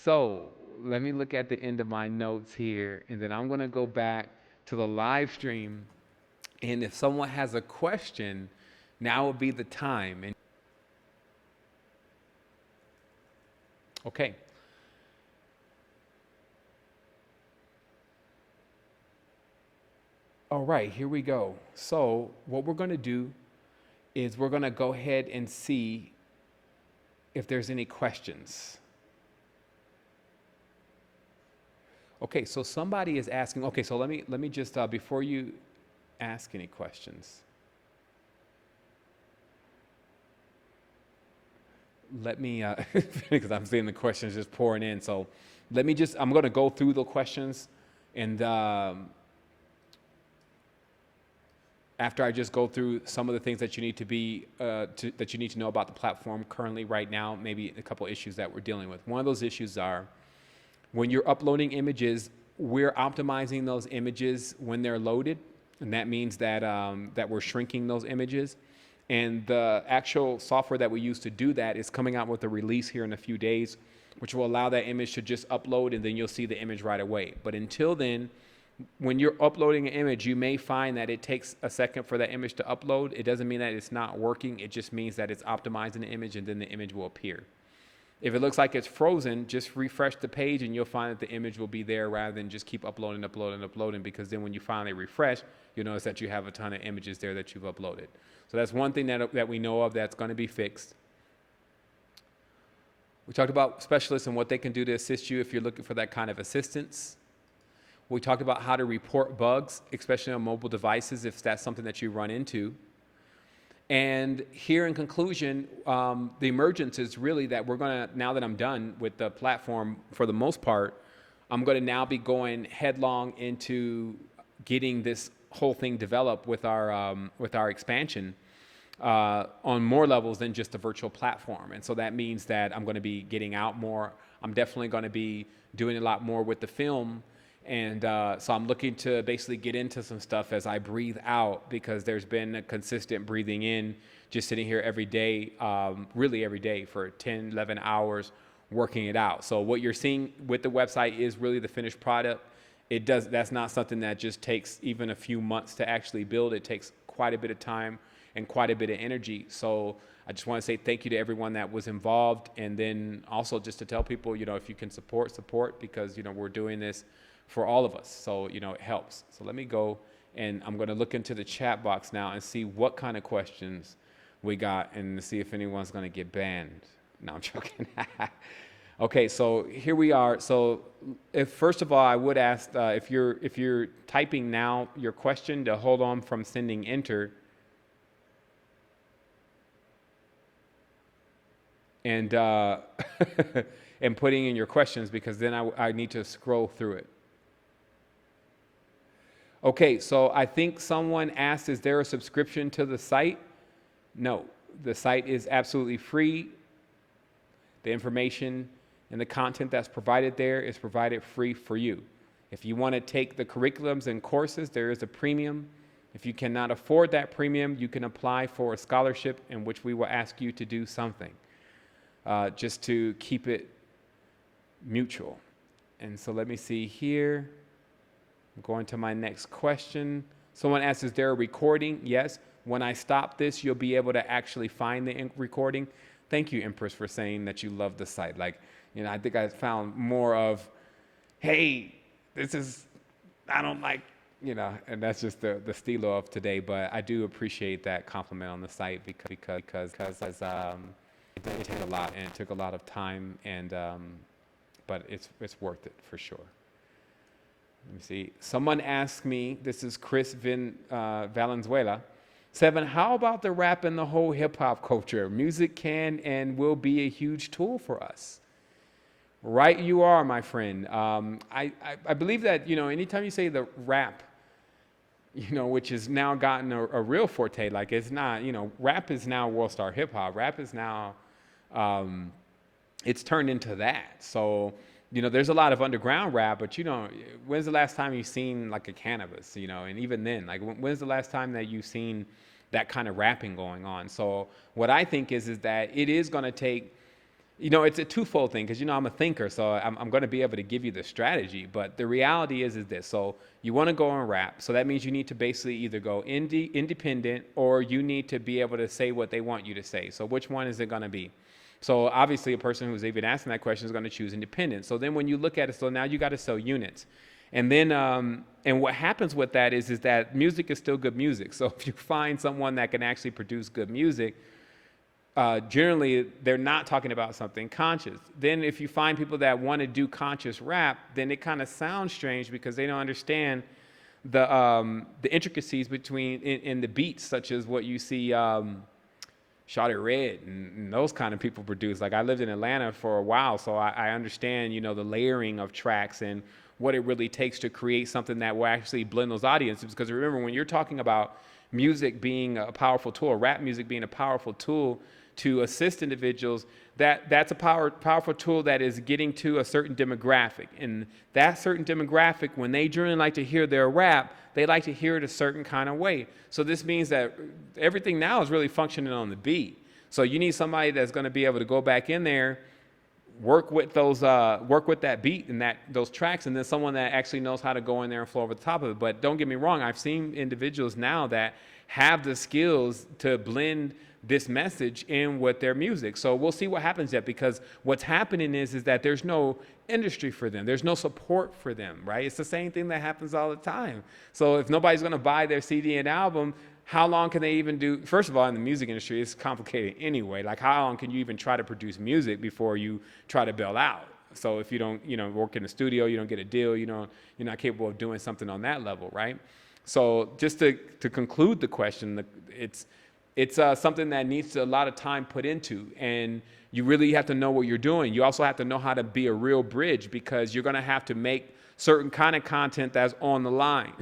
So let me look at the end of my notes here, and then I'm going to go back to the live stream. And if someone has a question, now would be the time. And okay. All right, here we go. So what we're going to do is we're going to go ahead and see if there's any questions. Okay, so somebody is asking. Okay, so let me just before you ask any questions, let me because I'm seeing the questions just pouring in. So let me just I'm going to go through the questions, and after I just go through some of the things that you need to be that you need to know about the platform currently right now, maybe a couple issues that we're dealing with. One of those issues are when you're uploading images, we're optimizing those images when they're loaded, and that means that that we're shrinking those images. And the actual software that we use to do that is coming out with a release here in a few days, which will allow that image to just upload, and then you'll see the image right away. But until then, when you're uploading an image, you may find that it takes a second for that image to upload. It doesn't mean that it's not working. It just means that it's optimizing the image, and then the image will appear. If it looks like it's frozen, just refresh the page and you'll find that the image will be there rather than just keep uploading, because then when you finally refresh, you'll notice that you have a ton of images there that you've uploaded. So that's one thing that we know of that's going to be fixed. We talked about specialists and what they can do to assist you if you're looking for that kind of assistance. We talked about how to report bugs, especially on mobile devices, if that's something that you run into. And here in conclusion, the emergence is really that we're going to, now that I'm done with the platform for the most part, I'm going to now be going headlong into getting this whole thing developed with our expansion on more levels than just a virtual platform. And so that means that I'm going to be getting out more. I'm definitely going to be doing a lot more with the film. And so I'm looking to basically get into some stuff as I breathe out, because there's been a consistent breathing in, just sitting here every day, really every day for 10, 11 hours working it out. So what you're seeing with the website is really the finished product. That's not something that just takes even a few months to actually build. It takes quite a bit of time and quite a bit of energy. So I just want to say thank you to everyone that was involved. And then also just to tell people, if you can support, because, we're doing this for all of us. So, it helps. So let me go, and I'm going to look into the chat box now and see what kind of questions we got, and see if anyone's going to get banned. No, I'm joking. Okay, so here we are. So if first of all, I would ask if you're typing now your question, to hold on from sending enter, and and putting in your questions, because then I need to scroll through it. Okay, so I think someone asked, is there a subscription to the site? No, the site is absolutely free. The information and the content that's provided there is provided free for you. If you want to take the curriculums and courses, there is a premium. If you cannot afford that premium, you can apply for a scholarship, in which we will ask you to do something, just to keep it mutual. And so let me see here. I'm going to my next question. Someone asks, is there a recording? Yes. When I stop this, you'll be able to actually find the recording. Thank you, Empress, for saying that you love the site. I think I found more of, hey, I don't like, and that's just the stilo of today. But I do appreciate that compliment on the site, because it took a lot, and it took a lot of time, and but it's worth it for sure. Let me see. Someone asked me, this is Chris Valenzuela, 7, how about the rap and the whole hip hop culture? Music can and will be a huge tool for us. Right you are, my friend. I believe that, anytime you say the rap, which has now gotten a real forte, like it's not, rap is now world star hip hop. Rap is now, it's turned into that. So, there's a lot of underground rap, but when's the last time you've seen like a Cannabis, and even then, like when's the last time that you've seen that kind of rapping going on? So what I think is that it is going to take It's a twofold thing because I'm a thinker, so I'm going to be able to give you the strategy. But the reality is this: so you want to go and rap, so that means you need to basically either go independent, or you need to be able to say what they want you to say. So which one is it going to be? So obviously, a person who's even asking that question is going to choose independent. So then when you look at it, so now you got to sell units. And then, and what happens with that is that music is still good music. So if you find someone that can actually produce good music, generally they're not talking about something conscious. Then if you find people that want to do conscious rap, then it kind of sounds strange because they don't understand the intricacies between in the beats, such as what you see Shawty Red and those kind of people produce. Like I lived in Atlanta for a while, so I understand the layering of tracks and what it really takes to create something that will actually blend those audiences. Because remember, when you're talking about music being a powerful tool, rap music being a powerful tool to assist individuals, that's a powerful tool that is getting to a certain demographic. And that certain demographic, when they generally like to hear their rap, they like to hear it a certain kind of way. So this means that everything now is really functioning on the beat. So you need somebody that's going to be able to go back in there, work with that beat and those tracks, and then someone that actually knows how to go in there and flow over the top of it. But don't get me wrong, I've seen individuals now that have the skills to blend this message in with their music. So we'll see what happens yet, because what's happening is that there's no industry for them. There's no support for them, right? It's the same thing that happens all the time. So if nobody's going to buy their CD and album, how long can they even do? First of all, in the music industry, it's complicated anyway. Like, how long can you even try to produce music before you try to bail out? So if you don't, work in the studio, you don't get a deal, you're not capable of doing something on that level, right? So just to conclude the question, it's something that needs a lot of time put into, and you really have to know what you're doing. You also have to know how to be a real bridge, because you're going to have to make certain kind of content that's on the line,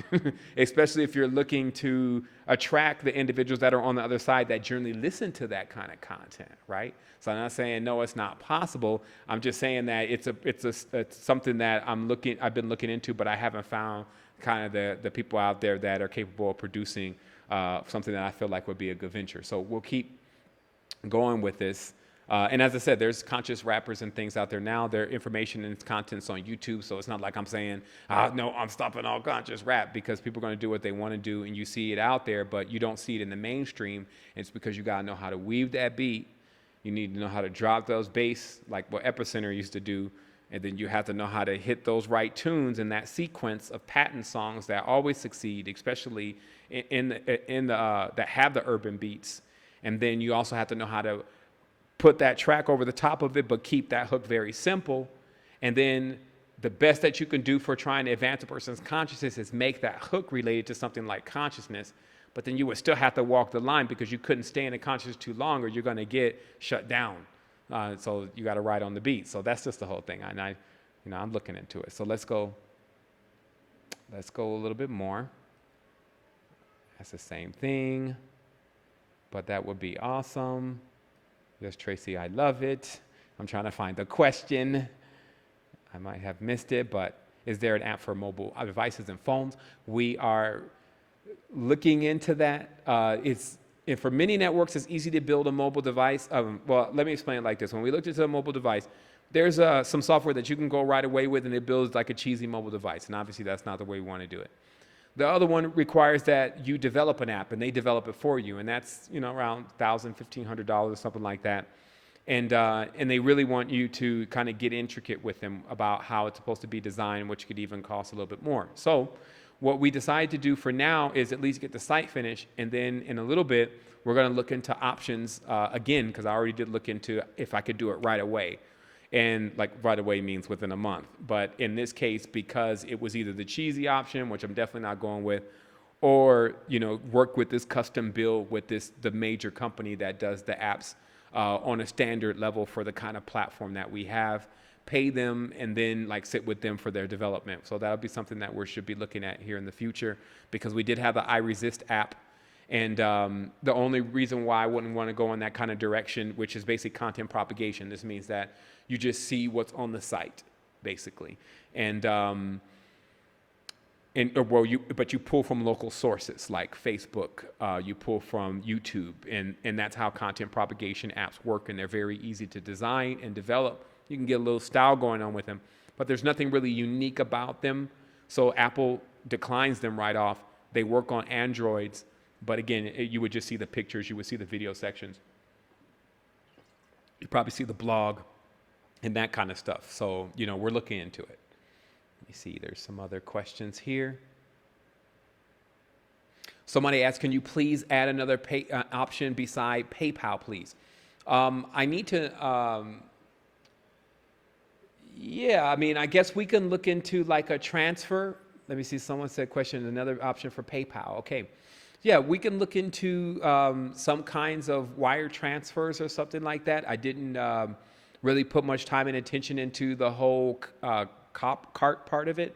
especially if you're looking to attract the individuals that are on the other side that generally listen to that kind of content, right? So I'm not saying no, it's not possible. I'm just saying that it's something that I've been looking into, but I haven't found kind of the people out there that are capable of producing something that I feel like would be a good venture. So we'll keep going with this. And as I said, there's conscious rappers and things out there now. Their information and content's on YouTube, so it's not like I'm saying, no, I'm stopping all conscious rap, because people are going to do what they want to do, and you see it out there, but you don't see it in the mainstream. It's because you got to know how to weave that beat. You need to know how to drop those bass, like what Epicenter used to do, and then you have to know how to hit those right tunes in that sequence of patent songs that always succeed, especially that have the urban beats. And then you also have to know how to put that track over the top of it, but keep that hook very simple. And then the best that you can do for trying to advance a person's consciousness is make that hook related to something like consciousness. But then you would still have to walk the line, because you couldn't stay in the consciousness too long, or you're going to get shut down. So you got to ride on the beat. So that's just the whole thing. And I'm looking into it. So let's go a little bit more. That's the same thing, but that would be awesome. Yes, Tracy, I love it. I'm trying to find the question. I might have missed it, but is there an app for mobile devices and phones? We are looking into that. For many networks, it's easy to build a mobile device. Well, let me explain it like this. When we looked into a mobile device, there's some software that you can go right away with, and it builds like a cheesy mobile device. And obviously, that's not the way we want to do it. The other one requires that you develop an app, and they develop it for you, and that's around $1,000, $1,500 or something like that. And they really want you to kind of get intricate with them about how it's supposed to be designed, which could even cost a little bit more. So what we decided to do for now is at least get the site finished, and then in a little bit we're going to look into options again, because I already did look into if I could do it right away. And like right away means within a month. But in this case, because it was either the cheesy option, which I'm definitely not going with, or work with this custom build with the major company that does the apps on a standard level for the kind of platform that we have, pay them, and then sit with them for their development. So that'll be something that we should be looking at here in the future, because we did have the iResist app. And the only reason why I wouldn't want to go in that kind of direction, which is basically content propagation. This means that you just see what's on the site, basically. And But you pull from local sources like Facebook, you pull from YouTube, and that's how content propagation apps work, and they're very easy to design and develop. You can get a little style going on with them, but there's nothing really unique about them, so Apple declines them right off. They work on Androids, but again, you would just see the pictures, you would see the video sections. You probably see the blog and that kind of stuff. So, we're looking into it. Let me see, there's some other questions here. Somebody asked, can you please add another option beside PayPal, please? I need to, I guess we can look into like a transfer. Let me see, someone said question, another option for PayPal. Okay. Yeah, we can look into some kinds of wire transfers or something like that. I didn't really put much time and attention into the whole cart part of it.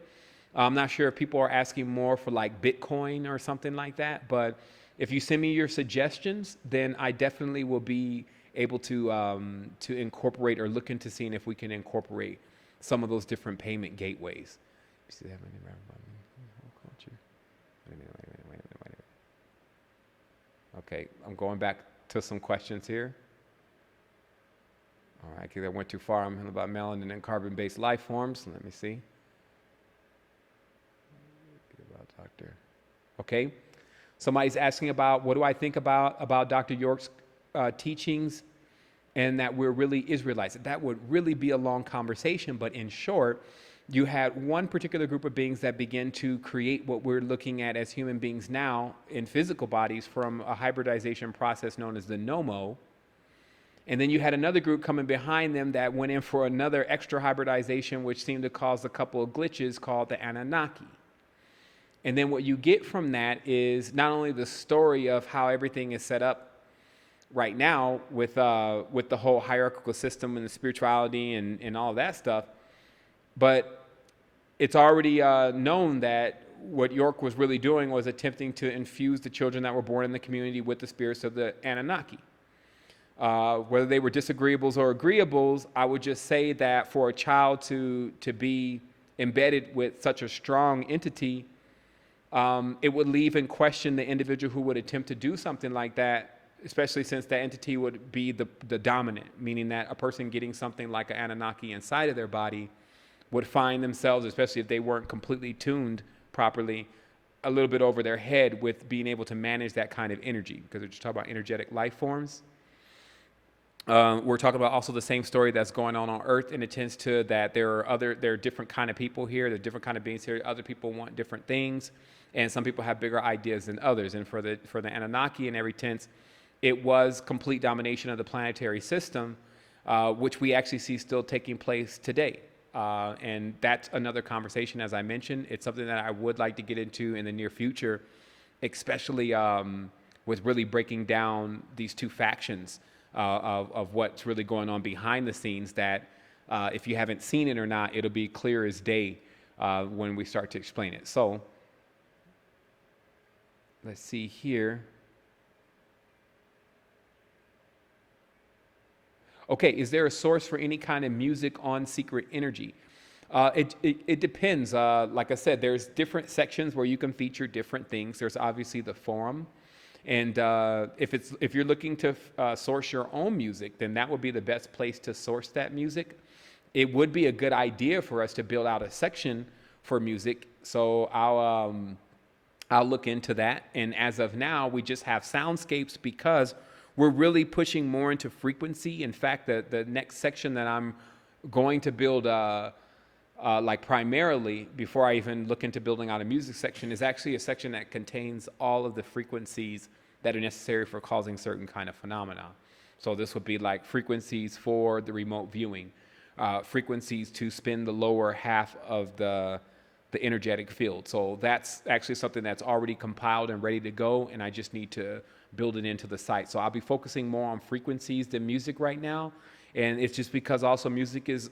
I'm not sure if people are asking more for like Bitcoin or something like that, but if you send me your suggestions, then I definitely will be able to incorporate or look into seeing if we can incorporate some of those different payment gateways. Okay, I'm going back to some questions here. All right, because I went too far. I'm about melanin and carbon-based life forms. Let me see. About Dr. Okay, somebody's asking about what do I think about Dr. York's teachings, and that we're really Israelites. That would really be a long conversation, but in short, you had one particular group of beings that began to create what we're looking at as human beings now in physical bodies from a hybridization process known as the Nomo. And then you had another group coming behind them that went in for another extra hybridization, which seemed to cause a couple of glitches called the Anunnaki. And then what you get from that is not only the story of how everything is set up right now with the whole hierarchical system and the spirituality and all of that stuff, but it's already known that what York was really doing was attempting to infuse the children that were born in the community with the spirits of the Anunnaki. Whether they were disagreeables or agreeables, I would just say that for a child to be embedded with such a strong entity, it would leave in question the individual who would attempt to do something like that, especially since that entity would be the dominant, meaning that a person getting something like an Anunnaki inside of their body would find themselves, especially if they weren't completely tuned properly, a little bit over their head with being able to manage that kind of energy, because we're just talking about energetic life forms. We're talking about also the same story that's going on Earth, and it tends to that there are different kind of people here, there are different kind of beings here. Other people want different things, and some people have bigger ideas than others. And for the Anunnaki, in every tense, it was complete domination of the planetary system, which we actually see still taking place today. And that's another conversation, as I mentioned. It's something that I would like to get into in the near future, especially with really breaking down these two factions of what's really going on behind the scenes, that if you haven't seen it or not, it'll be clear as day when we start to explain it. So let's see here. Okay, is there a source for any kind of music on secret energy? It depends. Like I said, there's different sections where you can feature different things. There's obviously the forum. And if you're looking to source your own music, then that would be the best place to source that music. It would be a good idea for us to build out a section for music. So I'll look into that. And as of now, we just have soundscapes because we're really pushing more into frequency. In fact, the next section that I'm going to build like primarily, before I even look into building out a music section, is actually a section that contains all of the frequencies that are necessary for causing certain kind of phenomena. So this would be like frequencies for the remote viewing, frequencies to spin the lower half of the energetic field. So that's actually something that's already compiled and ready to go, and I just need to build it into the site. So I'll be focusing more on frequencies than music right now, and it's just because also music is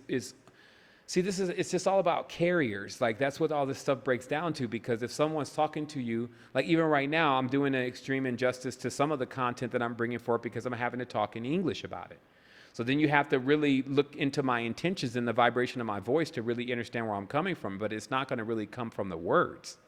see, it's just all about carriers. Like, that's what all this stuff breaks down to, because if someone's talking to you, like even right now, I'm doing an extreme injustice to some of the content that I'm bringing forth because I'm having to talk in English about it. So then you have to really look into my intentions and the vibration of my voice to really understand where I'm coming from, but it's not going to really come from the words.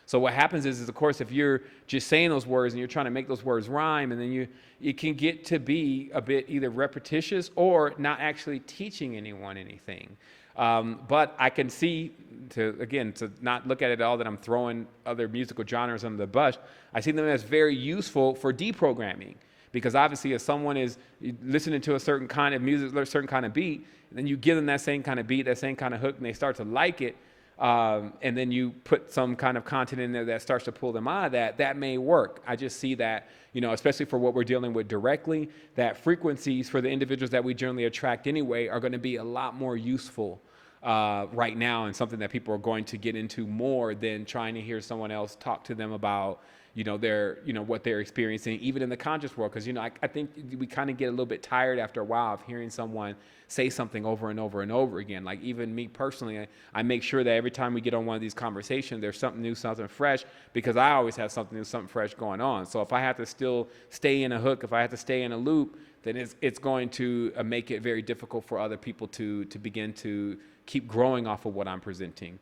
So what happens is of course, if you're just saying those words and you're trying to make those words rhyme, and then it can get to be a bit either repetitious or not actually teaching anyone anything. But I can see, to not look at it all that I'm throwing other musical genres under the bus, I see them as very useful for deprogramming. Because obviously if someone is listening to a certain kind of music, a certain kind of beat, and then you give them that same kind of beat, that same kind of hook, and they start to like it, and then you put some kind of content in there that starts to pull them out of that, that may work. I just see that, especially for what we're dealing with directly, that frequencies for the individuals that we generally attract anyway are going to be a lot more useful right now, and something that people are going to get into more than trying to hear someone else talk to them about what they're experiencing, even in the conscious world. Because, I think we kind of get a little bit tired after a while of hearing someone say something over and over and over again. Like even me personally, I make sure that every time we get on one of these conversations, there's something new, something fresh, because I always have something new, something fresh going on. So if I have to still stay in a hook, if I have to stay in a loop, then it's going to make it very difficult for other people to begin to keep growing off of what I'm presenting.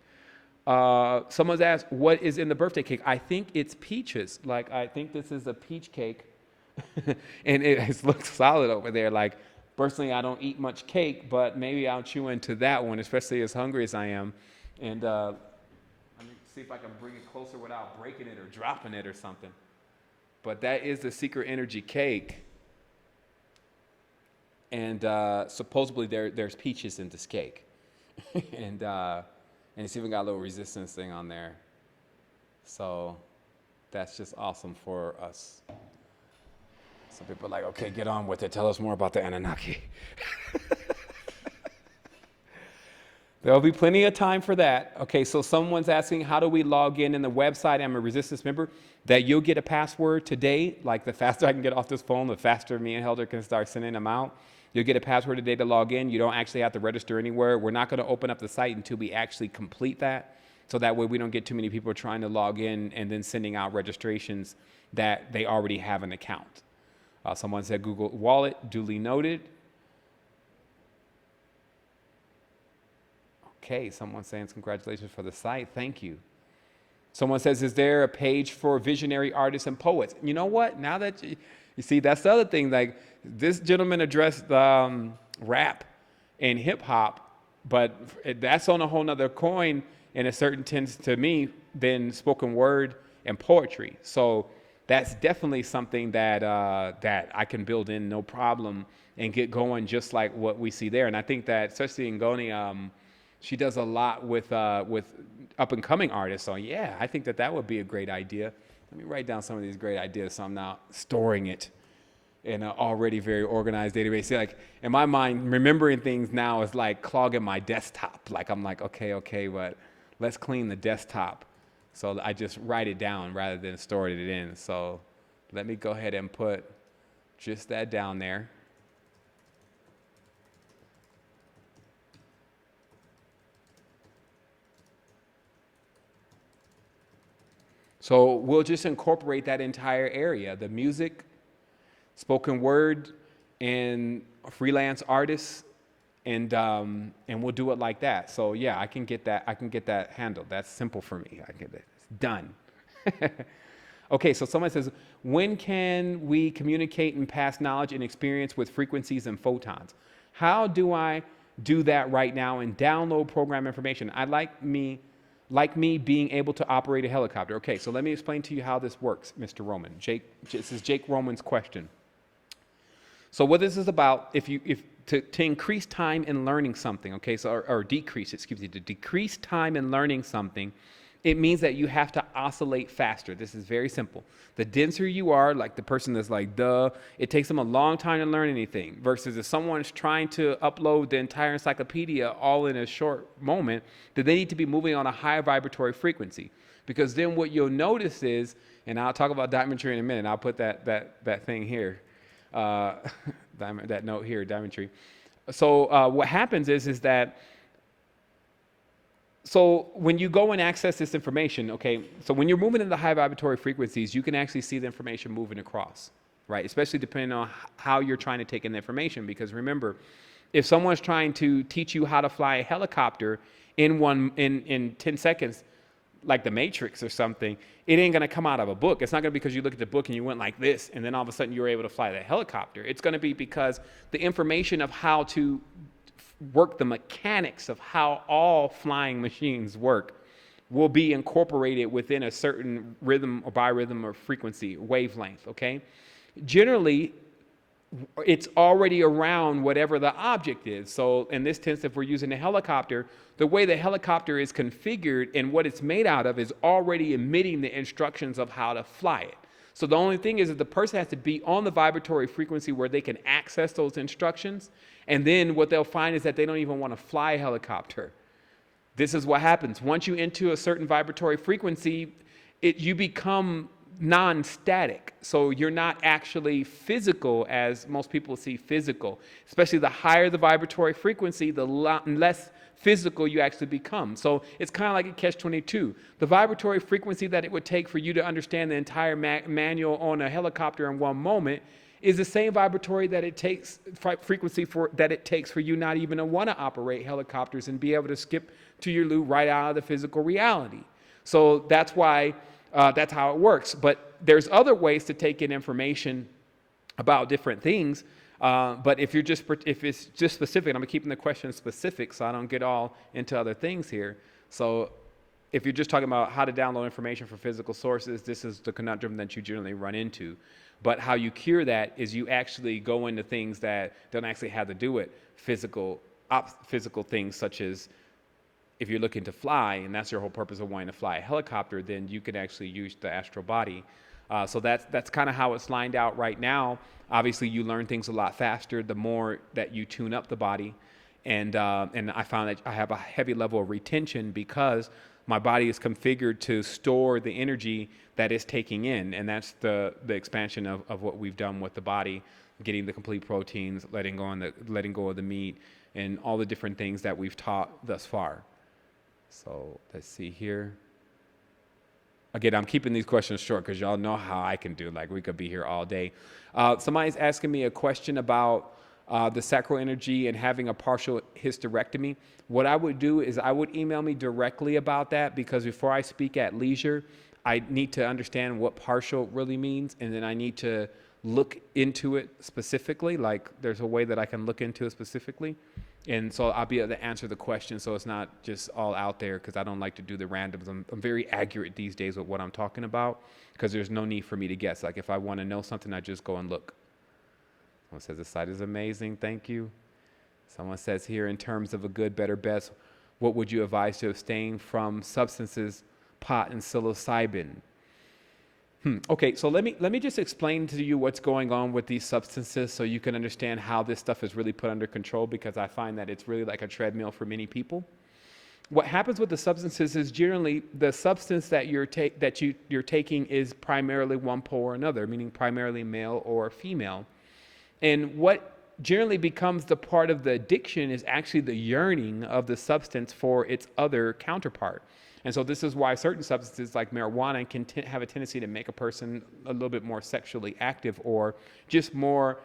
Someone's asked, what is in the birthday cake? I think it's peaches. Like, I think this is a peach cake. And it looks solid over there. Like, personally, I don't eat much cake, but maybe I'll chew into that one, especially as hungry as I am. And let me see if I can bring it closer without breaking it or dropping it or something. But that is the Secret Energy cake. And supposedly there's peaches in this cake. And it's even got a little resistance thing on there. So that's just awesome for us. Some people are like, okay, get on with it. Tell us more about the Anunnaki. There'll be plenty of time for that. Okay, so someone's asking, how do we log in the website? I'm a Resistance member. That you'll get a password today. Like, the faster I can get off this phone, the faster me and Helder can start sending them out. You'll get a password today to log in. You don't actually have to register anywhere. We're not going to open up the site until we actually complete that. So that way we don't get too many people trying to log in and then sending out registrations that they already have an account. Someone said Google Wallet, duly noted. Okay, someone's saying congratulations for the site. Thank you. Someone says, is there a page for visionary artists and poets? You know what? Now that you see, that's the other thing. Like, this gentleman addressed rap and hip hop, but that's on a whole nother coin in a certain sense to me than spoken word and poetry. So that's definitely something that I can build in no problem and get going just like what we see there. And I think that especially Ngoni, she does a lot with up and coming artists. So yeah, I think that would be a great idea. Let me write down some of these great ideas so I'm not storing it in an already very organized database. See, like, in my mind, remembering things now is like clogging my desktop. Like, I'm like, okay, but let's clean the desktop. So I just write it down rather than storing it in. So let me go ahead and put just that down there. So we'll just incorporate that entire area, the music, spoken word, and freelance artists, and we'll do it like that. So yeah, I can get that handled. That's simple for me. I get it. It's done. Okay, so someone says, when can we communicate and pass knowledge and experience with frequencies and photons? How do I do that right now and download program information? I'd like me being able to operate a helicopter. Okay, so let me explain to you how this works, Mr. Roman. This is Jake Roman's question. So what this is about, to increase time in learning something, okay, to decrease time in learning something, it means that you have to oscillate faster. This is very simple. The denser you are, like the person that's like, it takes them a long time to learn anything, versus if someone's trying to upload the entire encyclopedia all in a short moment, that they need to be moving on a higher vibratory frequency. Because then what you'll notice is, and I'll talk about diamondry in a minute, I'll put that thing here, that note here, diamondry. So what happens is that, so when you go and access this information, okay, so when you're moving in the high vibratory frequencies, you can actually see the information moving across, right? Especially depending on how you're trying to take in the information. Because remember, if someone's trying to teach you how to fly a helicopter in 10 seconds, like the Matrix or something, it ain't going to come out of a book. It's not going to be because you look at the book and you went like this, and then all of a sudden you were able to fly that helicopter. It's going to be because the information of how to work the mechanics of how all flying machines work will be incorporated within a certain rhythm or biorhythm or frequency, wavelength, okay? Generally, it's already around whatever the object is. So in this sense, if we're using a helicopter, the way the helicopter is configured and what it's made out of is already emitting the instructions of how to fly it. So the only thing is that the person has to be on the vibratory frequency where they can access those instructions. And then what they'll find is that they don't even want to fly a helicopter. This is what happens. Once you enter a certain vibratory frequency, you become non-static. So you're not actually physical as most people see physical. Especially the higher the vibratory frequency, the less physical you actually become. So it's kind of like a catch-22. The vibratory frequency that it would take for you to understand the entire manual on a helicopter in one moment is the same vibratory that it takes, frequency that it takes for you not even to want to operate helicopters and be able to skip to your loo right out of the physical reality. So that's why that's how it works. But there's other ways to take in information about different things. But if it's just specific, I'm keeping the question specific so I don't get all into other things here. So if you're just talking about how to download information from physical sources, this is the conundrum that you generally run into. But how you cure that is you actually go into things that don't actually have to do with physical things, such as if you're looking to fly, and that's your whole purpose of wanting to fly a helicopter, then you can actually use the astral body. So that's kind of how it's lined out right now. Obviously, you learn things a lot faster the more that you tune up the body. And I found that I have a heavy level of retention because my body is configured to store the energy that it's taking in. And that's the expansion of what we've done with the body, getting the complete proteins, letting go of the meat, and all the different things that we've taught thus far. So let's see here. Again, I'm keeping these questions short because y'all know how I can do. Like, we could be here all day. Somebody's asking me a question about the sacral energy and having a partial hysterectomy. What I would do is I would email me directly about that, because before I speak at leisure, I need to understand what partial really means, and then I need to look into it specifically. Like, there's a way that I can look into it specifically. And so I'll be able to answer the question so it's not just all out there, because I don't like to do the randoms. I'm very accurate these days with what I'm talking about, because there's no need for me to guess. Like, if I want to know something, I just go and look. Someone says the site is amazing. Thank you. Someone says here, in terms of a good, better, best, what would you advise to abstain from substances, pot and psilocybin? Okay, so let me just explain to you what's going on with these substances so you can understand how this stuff is really put under control, because I find that it's really like a treadmill for many people. What happens with the substances is generally the substance that you're taking is primarily one pole or another, meaning primarily male or female. And what generally becomes the part of the addiction is actually the yearning of the substance for its other counterpart. And so this is why certain substances like marijuana can have a tendency to make a person a little bit more sexually active, or just more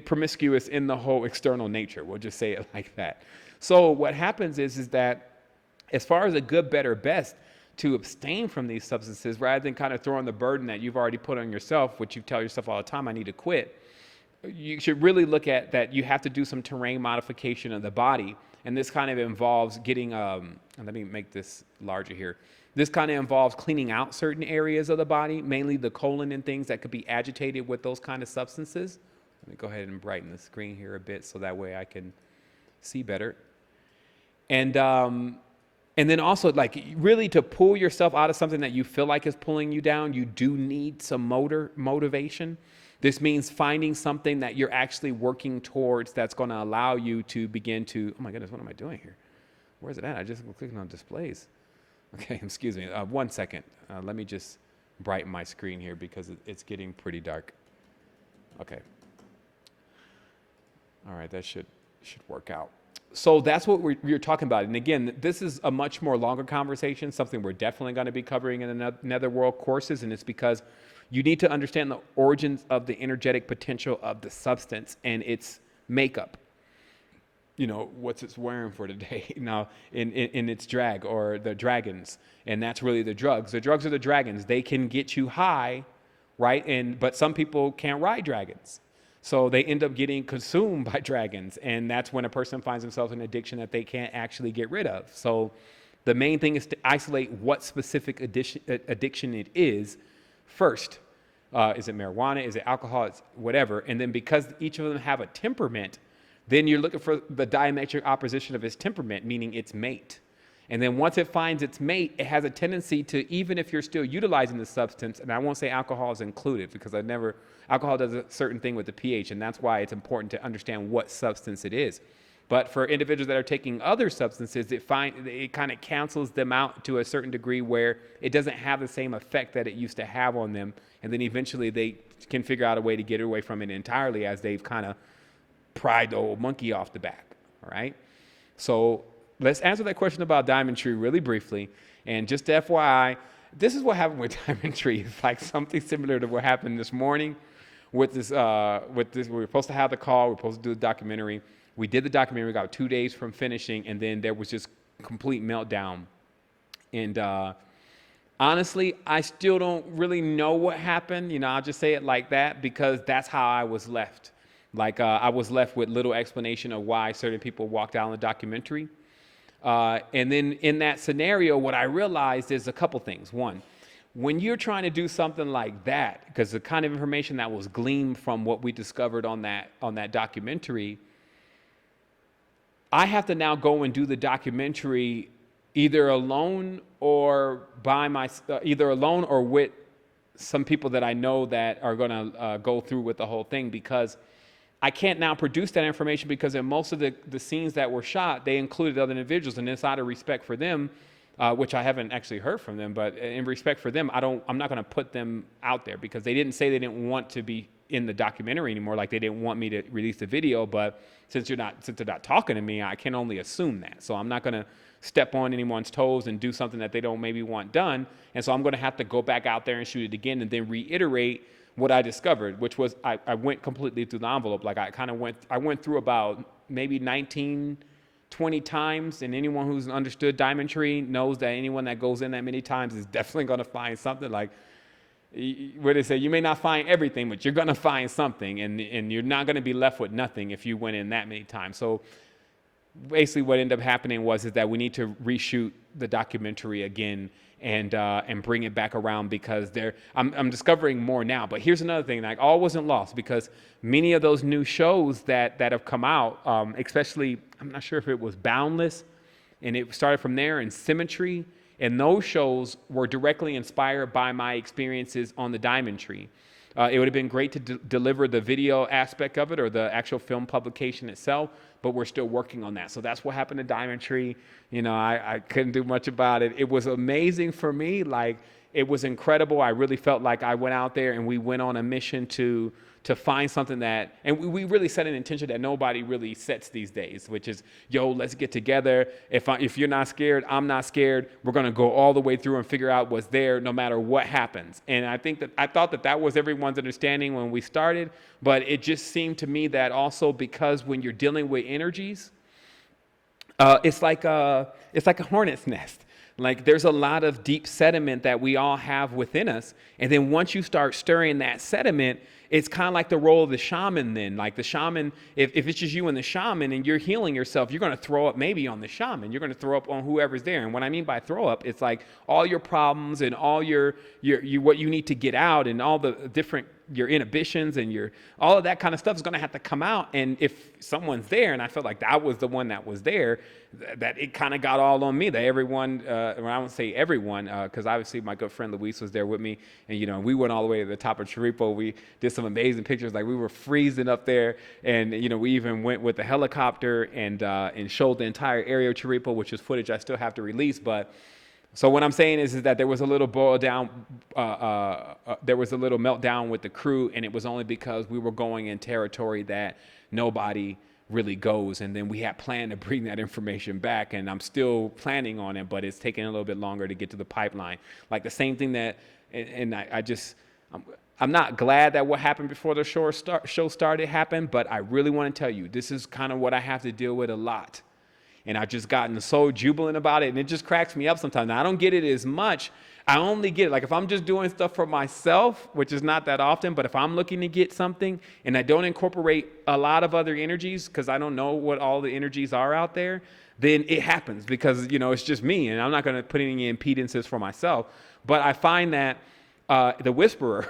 promiscuous in the whole external nature. We'll just say it like that. So what happens is that as far as a good, better, best, to abstain from these substances, rather than kind of throwing the burden that you've already put on yourself, which you tell yourself all the time, I need to quit, you should really look at that you have to do some terrain modification of the body. And this kind of involves getting, let me make this larger here. This kind of involves cleaning out certain areas of the body, mainly the colon and things that could be agitated with those kind of substances. Let me go ahead and brighten the screen here a bit so that way I can see better. And then also, like, really to pull yourself out of something that you feel like is pulling you down, you do need some motivation. This means finding something that you're actually working towards that's going to allow you to begin to, oh my goodness, what am I doing here? Where's it at? I just clicking on displays. Okay, excuse me. 1 second. Let me just brighten my screen here because it's getting pretty dark. Okay. All right, that should work out. So that's what we're talking about. And again, this is a much more longer conversation, something we're definitely going to be covering in the Netherworld courses, and it's because you need to understand the origins of the energetic potential of the substance and its makeup. what's it's wearing for today now in its drag, or the dragons. And that's really the drugs. The drugs are the dragons. They can get you high, right? But some people can't ride dragons. So they end up getting consumed by dragons. And that's when a person finds themselves in addiction that they can't actually get rid of. So the main thing is to isolate what specific addiction it is first. Is it marijuana? Is it alcohol? It's whatever. And then because each of them have a temperament, then you're looking for the diametric opposition of its temperament, meaning its mate. And then once it finds its mate, it has a tendency to, even if you're still utilizing the substance, and I won't say alcohol is included because alcohol does a certain thing with the pH, and that's why it's important to understand what substance it is. But for individuals that are taking other substances, it kind of cancels them out to a certain degree where it doesn't have the same effect that it used to have on them. And then eventually they can figure out a way to get away from it entirely as they've kind of pried the old monkey off the back. All right. So let's answer that question about Diamond Tree really briefly. And just FYI, this is what happened with Diamond Tree. It's like something similar to what happened this morning with this. We were supposed to have the call. We were supposed to do the documentary. We did the documentary. We got 2 days from finishing, and then there was just complete meltdown. And honestly, I still don't really know what happened. I'll just say it like that because that's how I was left. Like I was left with little explanation of why certain people walked out in the documentary. And then in that scenario, what I realized is a couple things. One, when you're trying to do something like that, because the kind of information that was gleaned from what we discovered on that documentary, I have to now go and do the documentary either alone or either alone or with some people that I know that are going to go through with the whole thing, because I can't now produce that information because in most of the scenes that were shot, they included other individuals, and it's out of respect for them, which I haven't actually heard from them, but in respect for them, I'm not going to put them out there because they didn't say they didn't want to be in the documentary anymore. Like they didn't want me to release the video, but since they're not talking to me, I can only assume that. So I'm not going to step on anyone's toes and do something that they don't maybe want done. And so I'm going to have to go back out there and shoot it again and then reiterate what I discovered, which was I went completely through the envelope. Like I went through about maybe 19, 20 times, and anyone who's understood Diamond Tree knows that anyone that goes in that many times is definitely going to find something. Like what they say, you may not find everything, but you're going to find something, and you're not going to be left with nothing if you went in that many times. So basically what ended up happening is that we need to reshoot the documentary again and bring it back around because I'm discovering more now. But here's another thing, like all wasn't lost because many of those new shows that have come out, especially, I'm not sure if it was Boundless, and it started from there, and Symmetry, and those shows were directly inspired by my experiences on the Diamond Tree. It would have been great to deliver the video aspect of it or the actual film publication itself, but we're still working on that. So that's what happened to Diamond Tree. I couldn't do much about it. It was amazing for me. Like, it was incredible. I really felt like I went out there and we went on a mission to find something that, and we really set an intention that nobody really sets these days, which is, let's get together. If you're not scared, I'm not scared. We're going to go all the way through and figure out what's there no matter what happens. And I thought that was everyone's understanding when we started, but it just seemed to me that also because when you're dealing with energies, it's like a hornet's nest. Like there's a lot of deep sediment that we all have within us. And then once you start stirring that sediment, it's kind of like the role of the shaman then. Like the shaman, if it's just you and the shaman and you're healing yourself, you're going to throw up maybe on the shaman. You're going to throw up on whoever's there. And what I mean by throw up, it's like all your problems and all your what you need to get out and all the different your inhibitions and all of that kind of stuff is going to have to come out. And if someone's there, and I felt like that was the one that was there, that it kind of got all on me, that everyone, I won't say everyone, because obviously my good friend Luis was there with me, and we went all the way to the top of Chirripo. We did some amazing pictures, like we were freezing up there, and we even went with the helicopter and showed the entire area of Chirripo, which is footage I still have to release. But so what I'm saying is that there was a little there was a little meltdown with the crew, and it was only because we were going in territory that nobody really goes. And then we had planned to bring that information back, and I'm still planning on it, but it's taking a little bit longer to get to the pipeline. Like the same thing that, and I'm not glad that what happened before the show started happened, but I really want to tell you, this is kind of what I have to deal with a lot. And I've just gotten so jubilant about it, and it just cracks me up sometimes. Now, I don't get it as much. I only get it, like if I'm just doing stuff for myself, which is not that often, but if I'm looking to get something and I don't incorporate a lot of other energies because I don't know what all the energies are out there, then it happens because, it's just me, and I'm not going to put any impedances for myself. But I find that the whisperer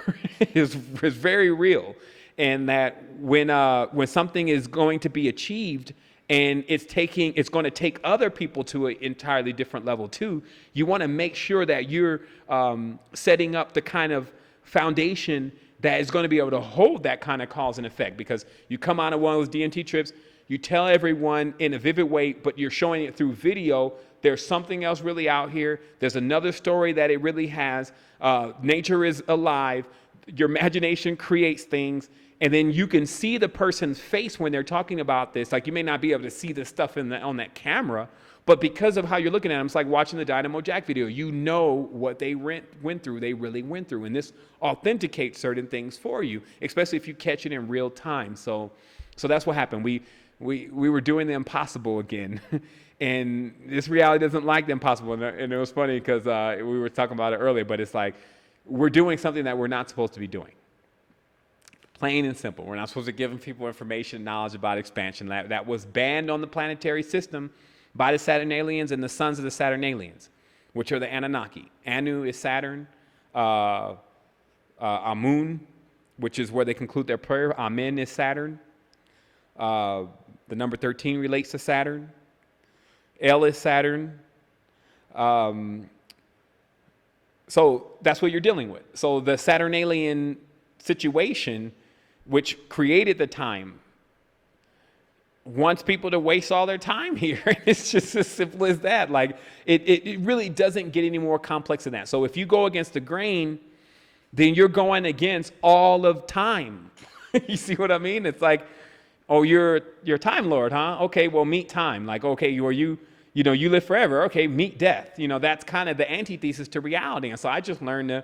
is very real, and that when something is going to be achieved, and it's going to take other people to an entirely different level too, you want to make sure that you're setting up the kind of foundation that is going to be able to hold that kind of cause and effect. Because you come out of one of those DMT trips, you tell everyone in a vivid way, but you're showing it through video. There's something else really out here. There's another story that it really has. Nature is alive. Your imagination creates things. And then you can see the person's face when they're talking about this. Like, you may not be able to see this stuff on that camera, but because of how you're looking at them, it's like watching the Dynamo Jack video. You know what they went through, they really went through. And this authenticates certain things for you, especially if you catch it in real time. So that's what happened. We were doing the impossible again. And this reality doesn't like the impossible. And it was funny because we were talking about it earlier, but it's like we're doing something that we're not supposed to be doing. Plain and simple. We're not supposed to give people information, knowledge about expansion. That was banned on the planetary system by the Saturnalians and the sons of the Saturnalians, which are the Anunnaki. Anu is Saturn. Amun, which is where they conclude their prayer. Amen is Saturn. The number 13 relates to Saturn. El is Saturn. So that's what you're dealing with. So the Saturnalian situation, which created the time, wants people to waste all their time here. It's just as simple as that. Like, it really doesn't get any more complex than that. So if you go against the grain, then you're going against all of time. You see what I mean? It's like, oh, you're Time Lord, huh? Okay, well, meet time. Like, okay, you live forever. Okay, meet death. That's kind of the antithesis to reality. And so I just learned to,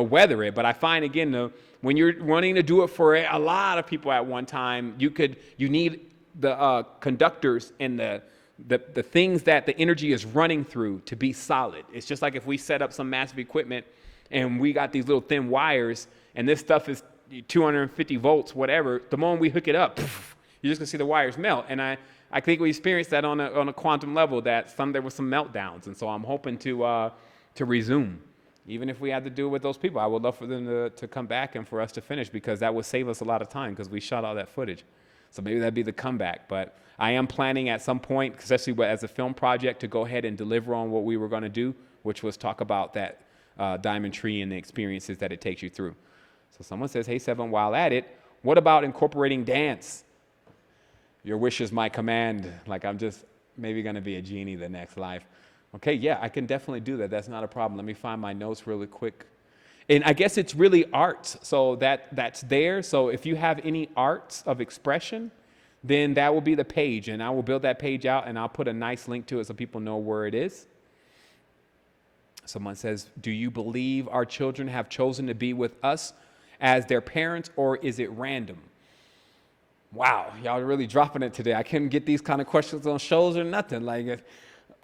weather it. But I find, again, when you're wanting to do it for a lot of people at one time, you need the conductors and the things that the energy is running through to be solid. It's just like if we set up some massive equipment and we got these little thin wires and this stuff is 250 volts, whatever, the moment we hook it up, you're just gonna see the wires melt. And I think we experienced that on a quantum level, that there were some meltdowns. And so I'm hoping to resume. Even if we had to do it with those people, I would love for them to come back and for us to finish, because that would save us a lot of time because we shot all that footage. So maybe that'd be the comeback. But I am planning at some point, especially as a film project, to go ahead and deliver on what we were going to do, which was talk about that diamond tree and the experiences that it takes you through. So someone says, hey, Seven, while at it, what about incorporating dance? Your wish is my command. Like, I'm just maybe going to be a genie the next life. Okay, yeah, I can definitely do that. That's not a problem. Let me find my notes really quick. And I guess it's really arts, so that's there. So if you have any arts of expression, then that will be the page, and I will build that page out, and I'll put a nice link to it so people know where it is. Someone says, do you believe our children have chosen to be with us as their parents, or is it random? Wow, y'all are really dropping it today. I couldn't get these kind of questions on shows or nothing.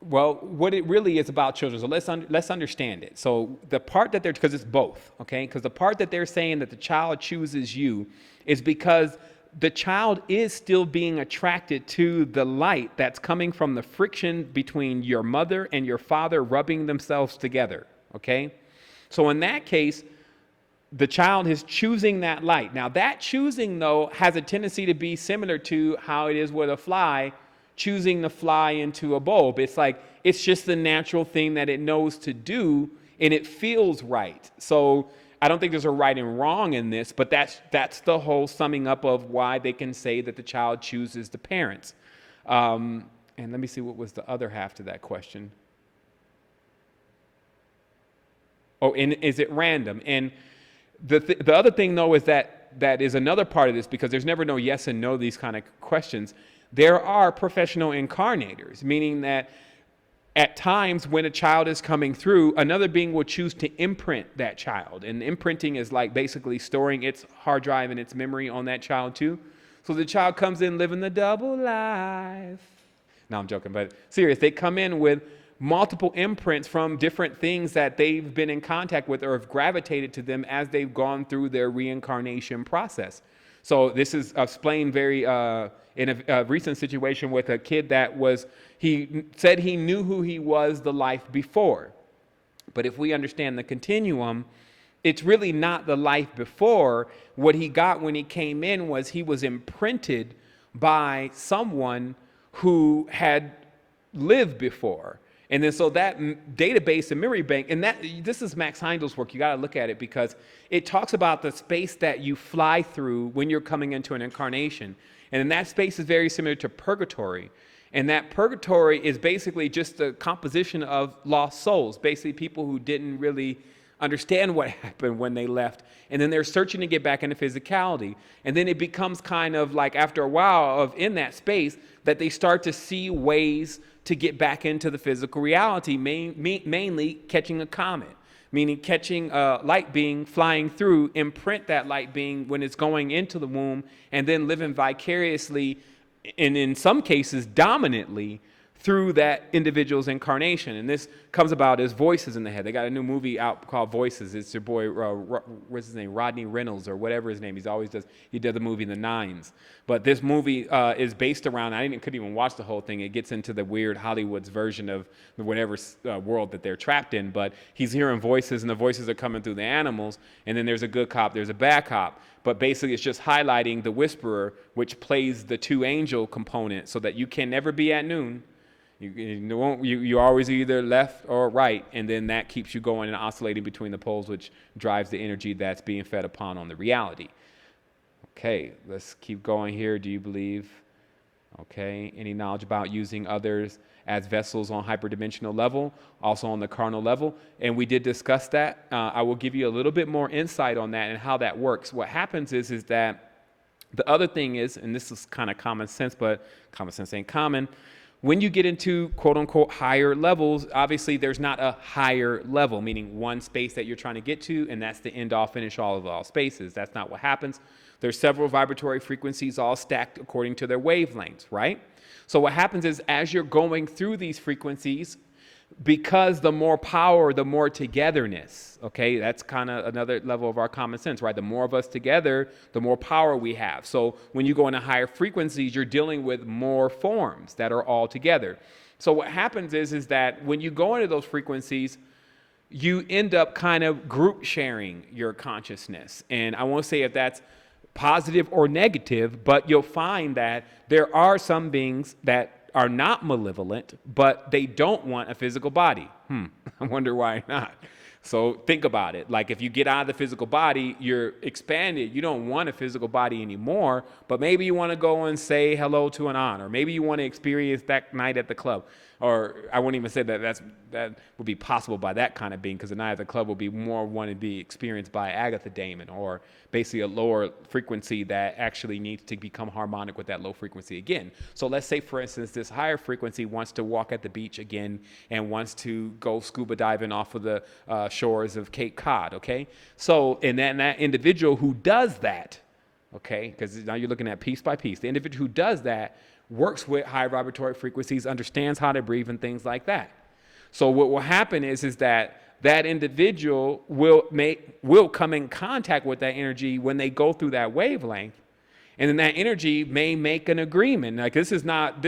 Well, what it really is about children, so let's understand it. So the part that because it's both, okay? Because the part that they're saying that the child chooses you is because the child is still being attracted to the light that's coming from the friction between your mother and your father rubbing themselves together, okay? So in that case, the child is choosing that light. Now, that choosing, though, has a tendency to be similar to how it is with a fly choosing to fly into a bulb. It's like, it's just the natural thing that it knows to do, and it feels right. So I don't think there's a right and wrong in this, but that's the whole summing up of why they can say that the child chooses the parents. And let me see, what was the other half to that question? Oh, and is it random? And the other thing, though, is that is another part of this, because there's never no yes and no these kind of questions. There are professional incarnators, meaning that At times when a child is coming through, another being will choose to imprint that child. And imprinting is like basically storing its hard drive and its memory on that child too. So the child comes in living the double life. No, I'm joking, but serious. They come in with multiple imprints from different things that they've been in contact with or have gravitated to them as they've gone through their reincarnation process. So this is explained very in a recent situation with a kid that he said he knew who he was the life before. But if we understand the continuum, it's really not the life before. What he got when he came in was he was imprinted by someone who had lived before. And then so that database and memory bank, and this is Max Heindel's work. You got to look at it because it talks about the space that you fly through when you're coming into an incarnation. And then that space is very similar to purgatory. And that purgatory is basically just the composition of lost souls, basically people who didn't really understand what happened when they left. And then they're searching to get back into physicality. And then it becomes kind of like after a while of in that space that they start to see ways to get back into the physical reality, mainly catching a comet, meaning catching a light being flying through, imprint that light being when it's going into the womb, and then living vicariously, and in some cases dominantly, through that individual's incarnation. And this comes about as Voices in the Head. They got a new movie out called Voices. It's your boy, what's his name, Rodney Reynolds or whatever his name. He did the movie The Nines. But this movie is based around, couldn't even watch the whole thing. It gets into the weird Hollywood's version of whatever world that they're trapped in. But he's hearing voices, and the voices are coming through the animals. And then there's a good cop, there's a bad cop. But basically it's just highlighting the whisperer, which plays the two angel component so that you can never be at noon. You always either left or right, and then that keeps you going and oscillating between the poles, which drives the energy that's being fed upon on the reality. Okay, let's keep going here. Do you believe? Okay, any knowledge about using others as vessels on hyperdimensional level, also on the carnal level? And we did discuss that. I will give you a little bit more insight on that and how that works. What happens is that the other thing is, and this is kind of common sense, but common sense ain't common. When you get into quote unquote higher levels, obviously there's not a higher level, meaning one space that you're trying to get to, and that's the end all finish all of all spaces. That's not what happens. There's several vibratory frequencies all stacked according to their wavelengths, right? So what happens is as you're going through these frequencies, because the more power, the more togetherness, okay? That's kind of another level of our common sense, right? The more of us together, the more power we have. So when you go into higher frequencies, you're dealing with more forms that are all together. So what happens is that when you go into those frequencies, you end up kind of group sharing your consciousness. And I won't say if that's positive or negative, but you'll find that there are some beings that are not malevolent, but they don't want a physical body. I wonder why not. So think about it. Like if you get out of the physical body, you're expanded. You don't want a physical body anymore, but maybe you want to go and say hello to an aunt, or maybe you want to experience that night at the club. Or I wouldn't even say that would be possible by that kind of being, because the night at the club would be more wanted to be experienced by Agatha Damon, or basically a lower frequency that actually needs to become harmonic with that low frequency again. So let's say, for instance, this higher frequency wants to walk at the beach again and wants to go scuba diving off of the shores of Cape Cod, okay? So, and then that individual who does that, okay, because now you're looking at piece by piece, the individual who does that works with high vibratory frequencies, understands how to breathe and things like that. So what will happen is that individual will come in contact with that energy when they go through that wavelength, and then that energy may make an agreement. Like this is not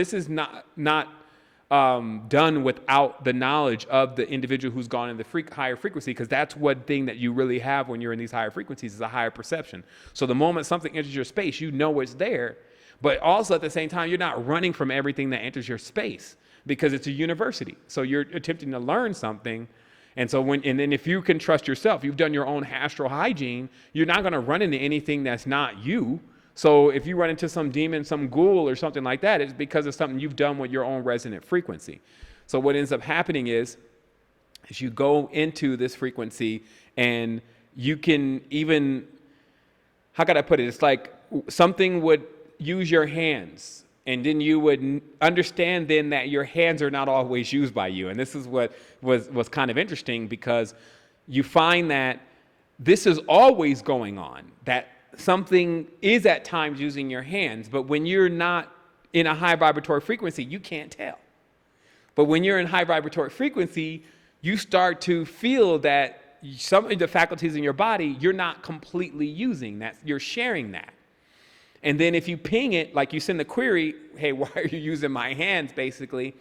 done without the knowledge of the individual who's gone in the higher frequency, because that's one thing that you really have when you're in these higher frequencies is a higher perception. So the moment something enters your space, you know it's there. But also at the same time, you're not running from everything that enters your space, because it's a university. So you're attempting to learn something. And so and then if you can trust yourself, you've done your own astral hygiene, you're not going to run into anything that's not you. So if you run into some demon, some ghoul or something like that, it's because of something you've done with your own resonant frequency. So what ends up happening is you go into this frequency and you can even, how could I put it? It's like something would use your hands And then you would understand then that your hands are not always used by you. And this is what was kind of interesting, because you find that this is always going on, that something is at times using your hands, but when you're not in a high vibratory frequency, you can't tell. But when you're in high vibratory frequency, you start to feel that some of the faculties in your body, you're not completely using that, you're sharing that. And then if you ping it, like you send the query, hey, why are you using my hands, basically,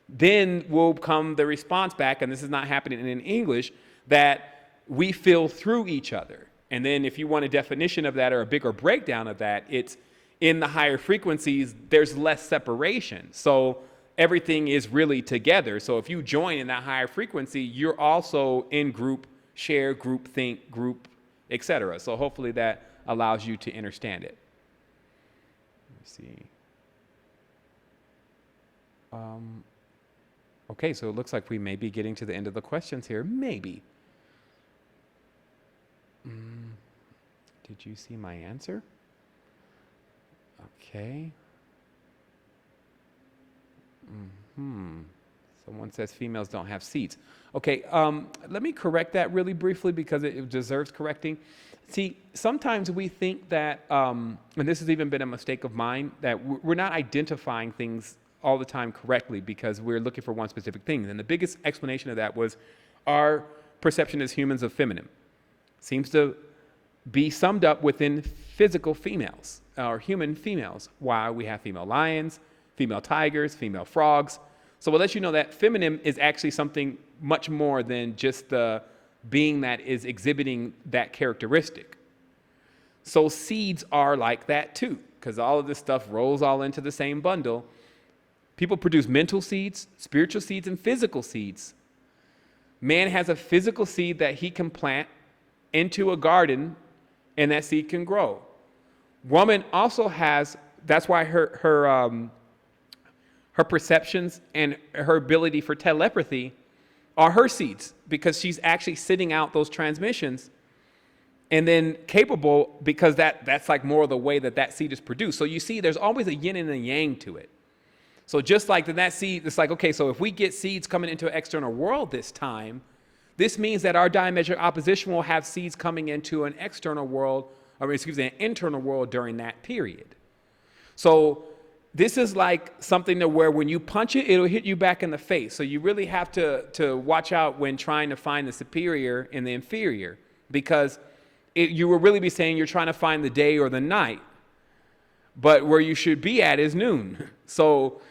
then will come the response back, and this is not happening in English, that we feel through each other. And then if you want a definition of that or a bigger breakdown of that, it's in the higher frequencies, there's less separation. So everything is really together. So if you join in that higher frequency, you're also in group, share, group think, group, etc. So hopefully that allows you to understand it. See. Okay, so it looks like we may be getting to the end of the questions here. Maybe. Did you see my answer? Okay. Someone says females don't have seeds. Okay, let me correct that really briefly, because it deserves correcting. See, sometimes we think that, and this has even been a mistake of mine, that we're not identifying things all the time correctly because we're looking for one specific thing. And the biggest explanation of that was our perception as humans of feminine seems to be summed up within physical females, or human females. Why we have female lions, female tigers, female frogs. So we'll let you know that feminine is actually something much more than just the being that is exhibiting that characteristic. So seeds are like that too, because all of this stuff rolls all into the same bundle. People produce mental seeds, spiritual seeds, and physical seeds. Man has a physical seed that he can plant into a garden, and that seed can grow. Woman also has, that's why her perceptions and her ability for telepathy are her seeds, because she's actually sitting out those transmissions and then capable, because that's like more of the way that seed is produced. So you see, there's always a yin and a yang to it. So just like that seed, it's like, okay, so if we get seeds coming into an external world this time, this means that our diametric opposition will have seeds coming into an external world, or excuse me, an internal world during that period. So this is like something to where when you punch it, it'll hit you back in the face. So you really have to watch out when trying to find the superior and the inferior, because you will really be saying you're trying to find the day or the night, but where you should be at is noon. So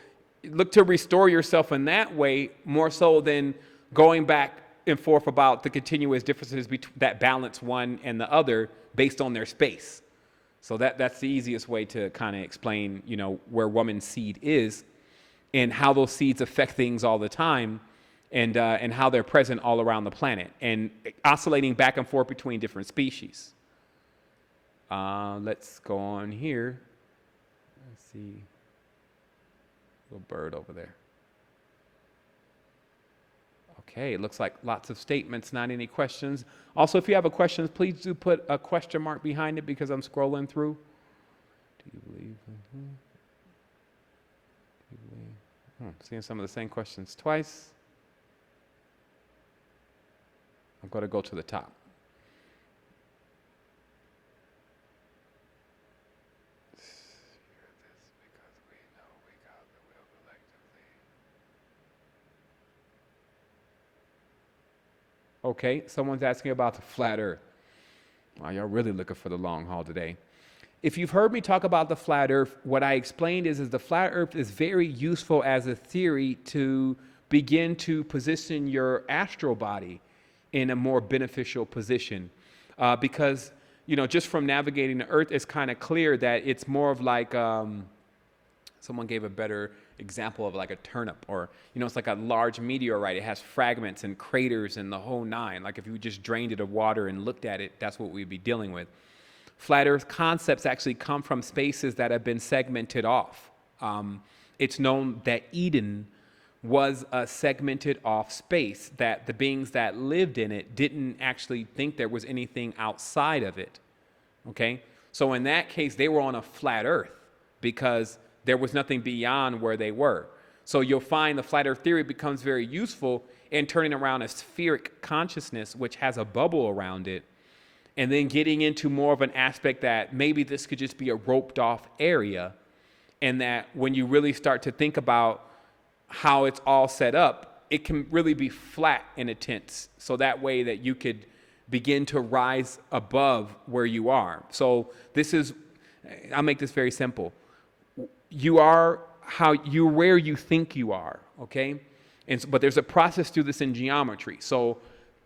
look to restore yourself in that way, more so than going back and forth about the continuous differences that balance one and the other based on their space. So that's the easiest way to kind of explain, where woman's seed is and how those seeds affect things all the time, and how they're present all around the planet and oscillating back and forth between different species. Let's go on here. Let's see. Little bird over there. Okay, it looks like lots of statements, not any questions. Also, if you have a question, please do put a question mark behind it, because I'm scrolling through. Do you believe? Seeing some of the same questions twice. I'm going to go to the top. Okay, someone's asking about the flat earth. Wow, y'all really looking for the long haul today. If you've heard me talk about the flat earth, what I explained is the flat earth is very useful as a theory to begin to position your astral body in a more beneficial position. Because, just from navigating the earth, it's kind of clear that it's more of like, someone gave a better example of like a turnip, or it's like a large meteorite. It has fragments and craters and the whole nine. Like if you just drained it of water and looked at it, that's what we'd be dealing with. Flat earth concepts actually come from spaces that have been segmented off. It's known that Eden was a segmented off space, that the beings that lived in it didn't actually think there was anything outside of it. Okay, so in that case they were on a flat earth, because There was nothing beyond where they were. So you'll find the flat earth theory becomes very useful in turning around a spheric consciousness, which has a bubble around it, and then getting into more of an aspect that maybe this could just be a roped off area, and that when you really start to think about how it's all set up, it can really be flat in a tense. So that way that you could begin to rise above where you are. So this is, I'll make this very simple. You are you're where you think you are, okay? But there's a process through this in geometry. So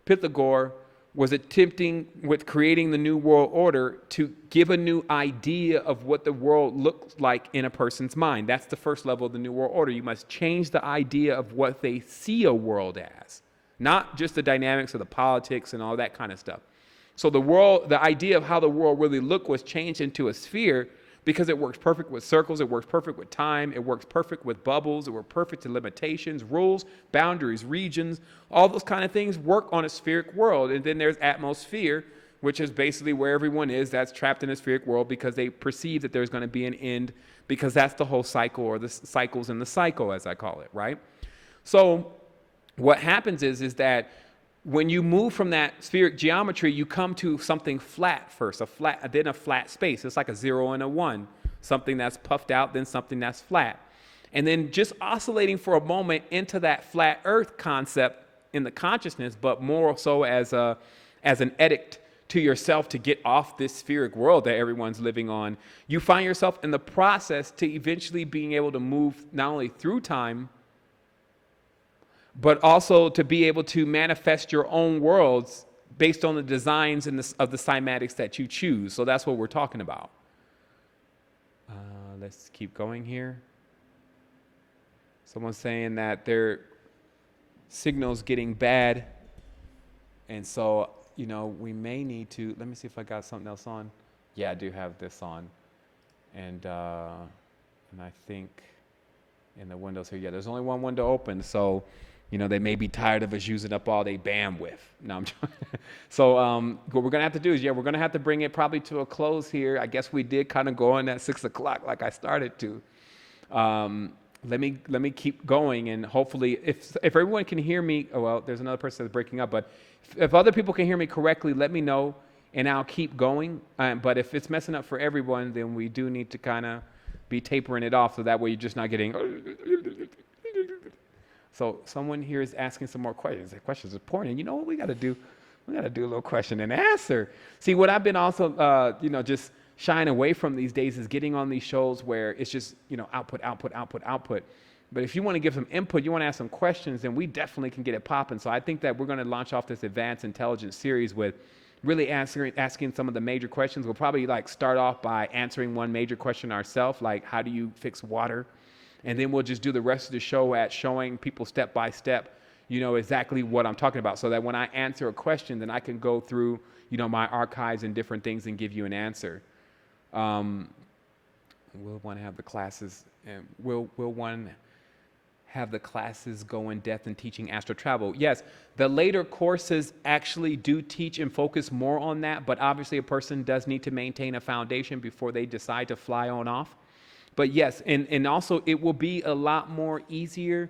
Pythagoras was attempting with creating the New World Order to give a new idea of what the world looks like in a person's mind. That's the first level of the New World Order. You must change the idea of what they see a world as, not just the dynamics of the politics and all that kind of stuff. So the idea of how the world really looked was changed into a sphere, because it works perfect with circles, it works perfect with time, it works perfect with bubbles, it works perfect to limitations, rules, boundaries, regions, all those kind of things work on a spheric world. And then there's atmosphere, which is basically where everyone is that's trapped in a spheric world because they perceive that there's going to be an end, because that's the whole cycle, or the cycles in the cycle, as I call it, right? So what happens is that when you move from that spheric geometry, you come to something flat first, then a flat space. It's like a 0 and a 1, something that's puffed out, then something that's flat. And then just oscillating for a moment into that flat earth concept in the consciousness, but more so as an edict to yourself to get off this spheric world that everyone's living on. You find yourself in the process to eventually being able to move not only through time, but also to be able to manifest your own worlds based on the designs of the cymatics that you choose. So that's what we're talking about. Let's keep going here. Someone's saying that their signal's getting bad, and so, we may need to, let me see if I got something else on. Yeah, I do have this on. And I think in the windows here, there's only one window open, so they may be tired of us using up all their bandwidth. No, I'm trying. So what we're going to have to do is, we're going to have to bring it probably to a close here. I guess we did kind of go on at 6 o'clock like I started to. Let me keep going, and hopefully if everyone can hear me, there's another person that's breaking up, but if other people can hear me correctly, let me know, and I'll keep going. But if it's messing up for everyone, then we do need to kind of be tapering it off, so that way you're just not getting... So someone here is asking some more questions. The questions are pouring. And you know what we got to do? We got to do a little question and answer. See, what I've been also, just shying away from these days is getting on these shows where it's just, output, output, output, output. But if you want to give some input, you want to ask some questions, then we definitely can get it popping. So I think that we're going to launch off this advanced intelligence series with really asking some of the major questions. We'll probably start off by answering one major question ourselves, like how do you fix water? And then we'll just do the rest of the show at showing people step by step, exactly what I'm talking about, so that when I answer a question, then I can go through, my archives and different things and give you an answer. We'll want to have the classes, and we'll want to have the classes go in depth in teaching astral travel. Yes, the later courses actually do teach and focus more on that, but obviously a person does need to maintain a foundation before they decide to fly on off. But yes, and also it will be a lot more easier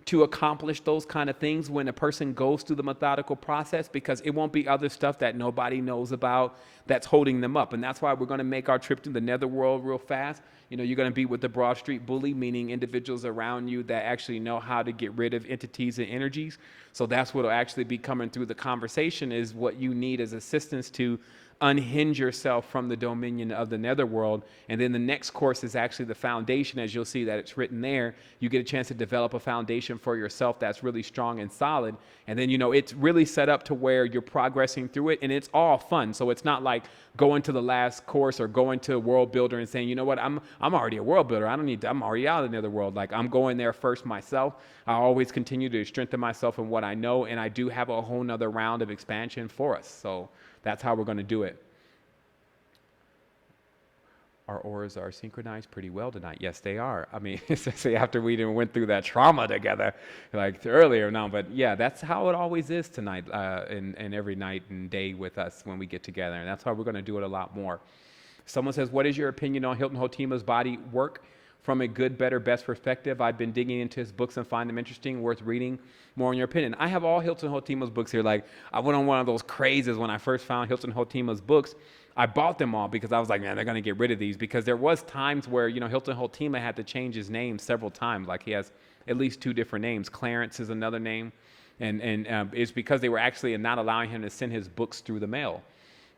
to accomplish those kind of things when a person goes through the methodical process, because it won't be other stuff that nobody knows about that's holding them up. And that's why we're going to make our trip to the netherworld real fast. You're going to be with the Broad Street Bully, meaning individuals around you that actually know how to get rid of entities and energies. So that's what will actually be coming through the conversation, is what you need as assistance to unhinge yourself from the dominion of the netherworld. And then the next course is actually the foundation, as you'll see that it's written there. You get a chance to develop a foundation for yourself that's really strong and solid. And then, it's really set up to where you're progressing through it, and it's all fun. So it's not like going to the last course or going to a world builder and saying, I'm already a world builder. I'm already out of the netherworld. I'm going there first myself. I always continue to strengthen myself in what I know, and I do have a whole nother round of expansion for us. So that's how we're going to do it. Our auras are synchronized pretty well tonight. Yes, they are. I mean, especially after we didn't went through that trauma together earlier now. But yeah, that's how it always is tonight, and every night and day with us when we get together. And that's how we're going to do it a lot more. Someone says, what is your opinion on Hilton Hotima's body work from a good, better, best perspective. I've been digging into his books and find them interesting, worth reading. More in your opinion. I have all Hilton Hotima's books here. Like, I went on one of those crazes when I first found Hilton Hotima's books. I bought them all because I was like, man, they're going to get rid of these, because there was times where, Hilton Hotima had to change his name several times. Like, he has at least 2 different names. Clarence is another name. And it's because they were actually not allowing him to send his books through the mail.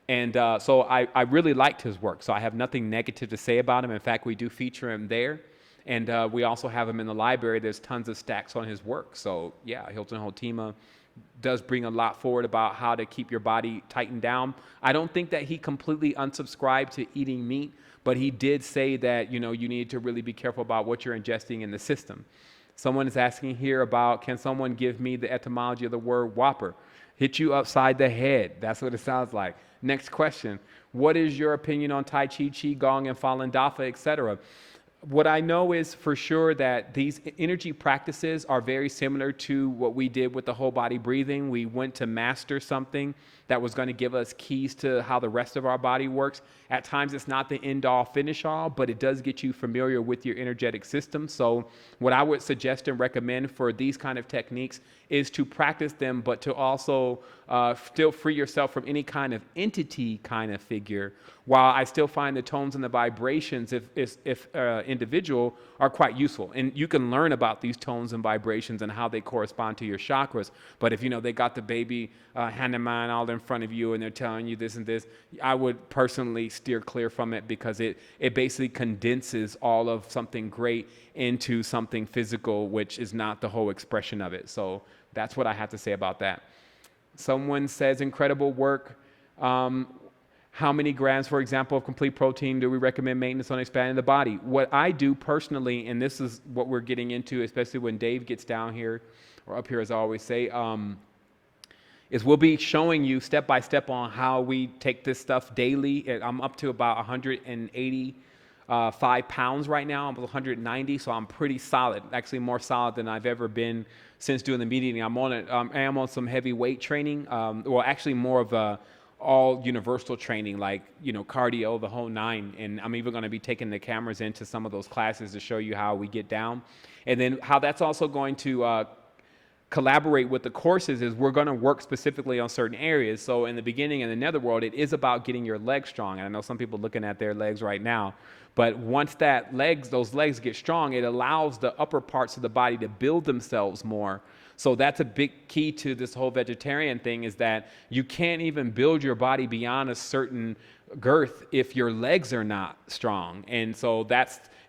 And so I really liked his work. So I have nothing negative to say about him. In fact, we do feature him there. And we also have him in the library. There's tons of stacks on his work. So yeah, Hilton Hotima does bring a lot forward about how to keep your body tightened down. I don't think that he completely unsubscribed to eating meat, but he did say that, you need to really be careful about what you're ingesting in the system. Someone is asking here about, can someone give me the etymology of the word whopper? Hit you upside the head. That's what it sounds like. Next question. What is your opinion on Tai Chi, Qi Gong, and Falun Dafa, etc.? What I know is for sure that these energy practices are very similar to what we did with the whole body breathing. We went to master something that was going to give us keys to how the rest of our body works. At times, it's not the end-all, finish-all, but it does get you familiar with your energetic system. So what I would suggest and recommend for these kind of techniques is to practice them, but to also still free yourself from any kind of entity kind of figure, while I still find the tones and the vibrations, if individual, are quite useful. And you can learn about these tones and vibrations and how they correspond to your chakras. But if, they got the baby Hanuman all in front of you and they're telling you this and this, I would personally steer clear from it, because it basically condenses all of something great into something physical, which is not the whole expression of it. So that's what I have to say about that. Someone says, incredible work. How many grams, for example, of complete protein do we recommend maintenance on expanding the body? What I do personally, and this is what we're getting into, especially when Dave gets down here, or up here as I always say, is we'll be showing you step by step on how we take this stuff daily. I'm up to about 185 pounds right now. I'm 190, so I'm pretty solid, actually more solid than I've ever been since doing the meeting. I am on some heavy weight training, well, actually more of a all universal training, like, cardio, the whole 9. And I'm even going to be taking the cameras into some of those classes to show you how we get down. And then how that's also going to collaborate with the courses is we're going to work specifically on certain areas. So in the beginning, in the netherworld, it is about getting your legs strong. And I know some people looking at their legs right now, but once those legs get strong, it allows the upper parts of the body to build themselves more. So that's a big key to this whole vegetarian thing, is that you can't even build your body beyond a certain girth if your legs are not strong. And so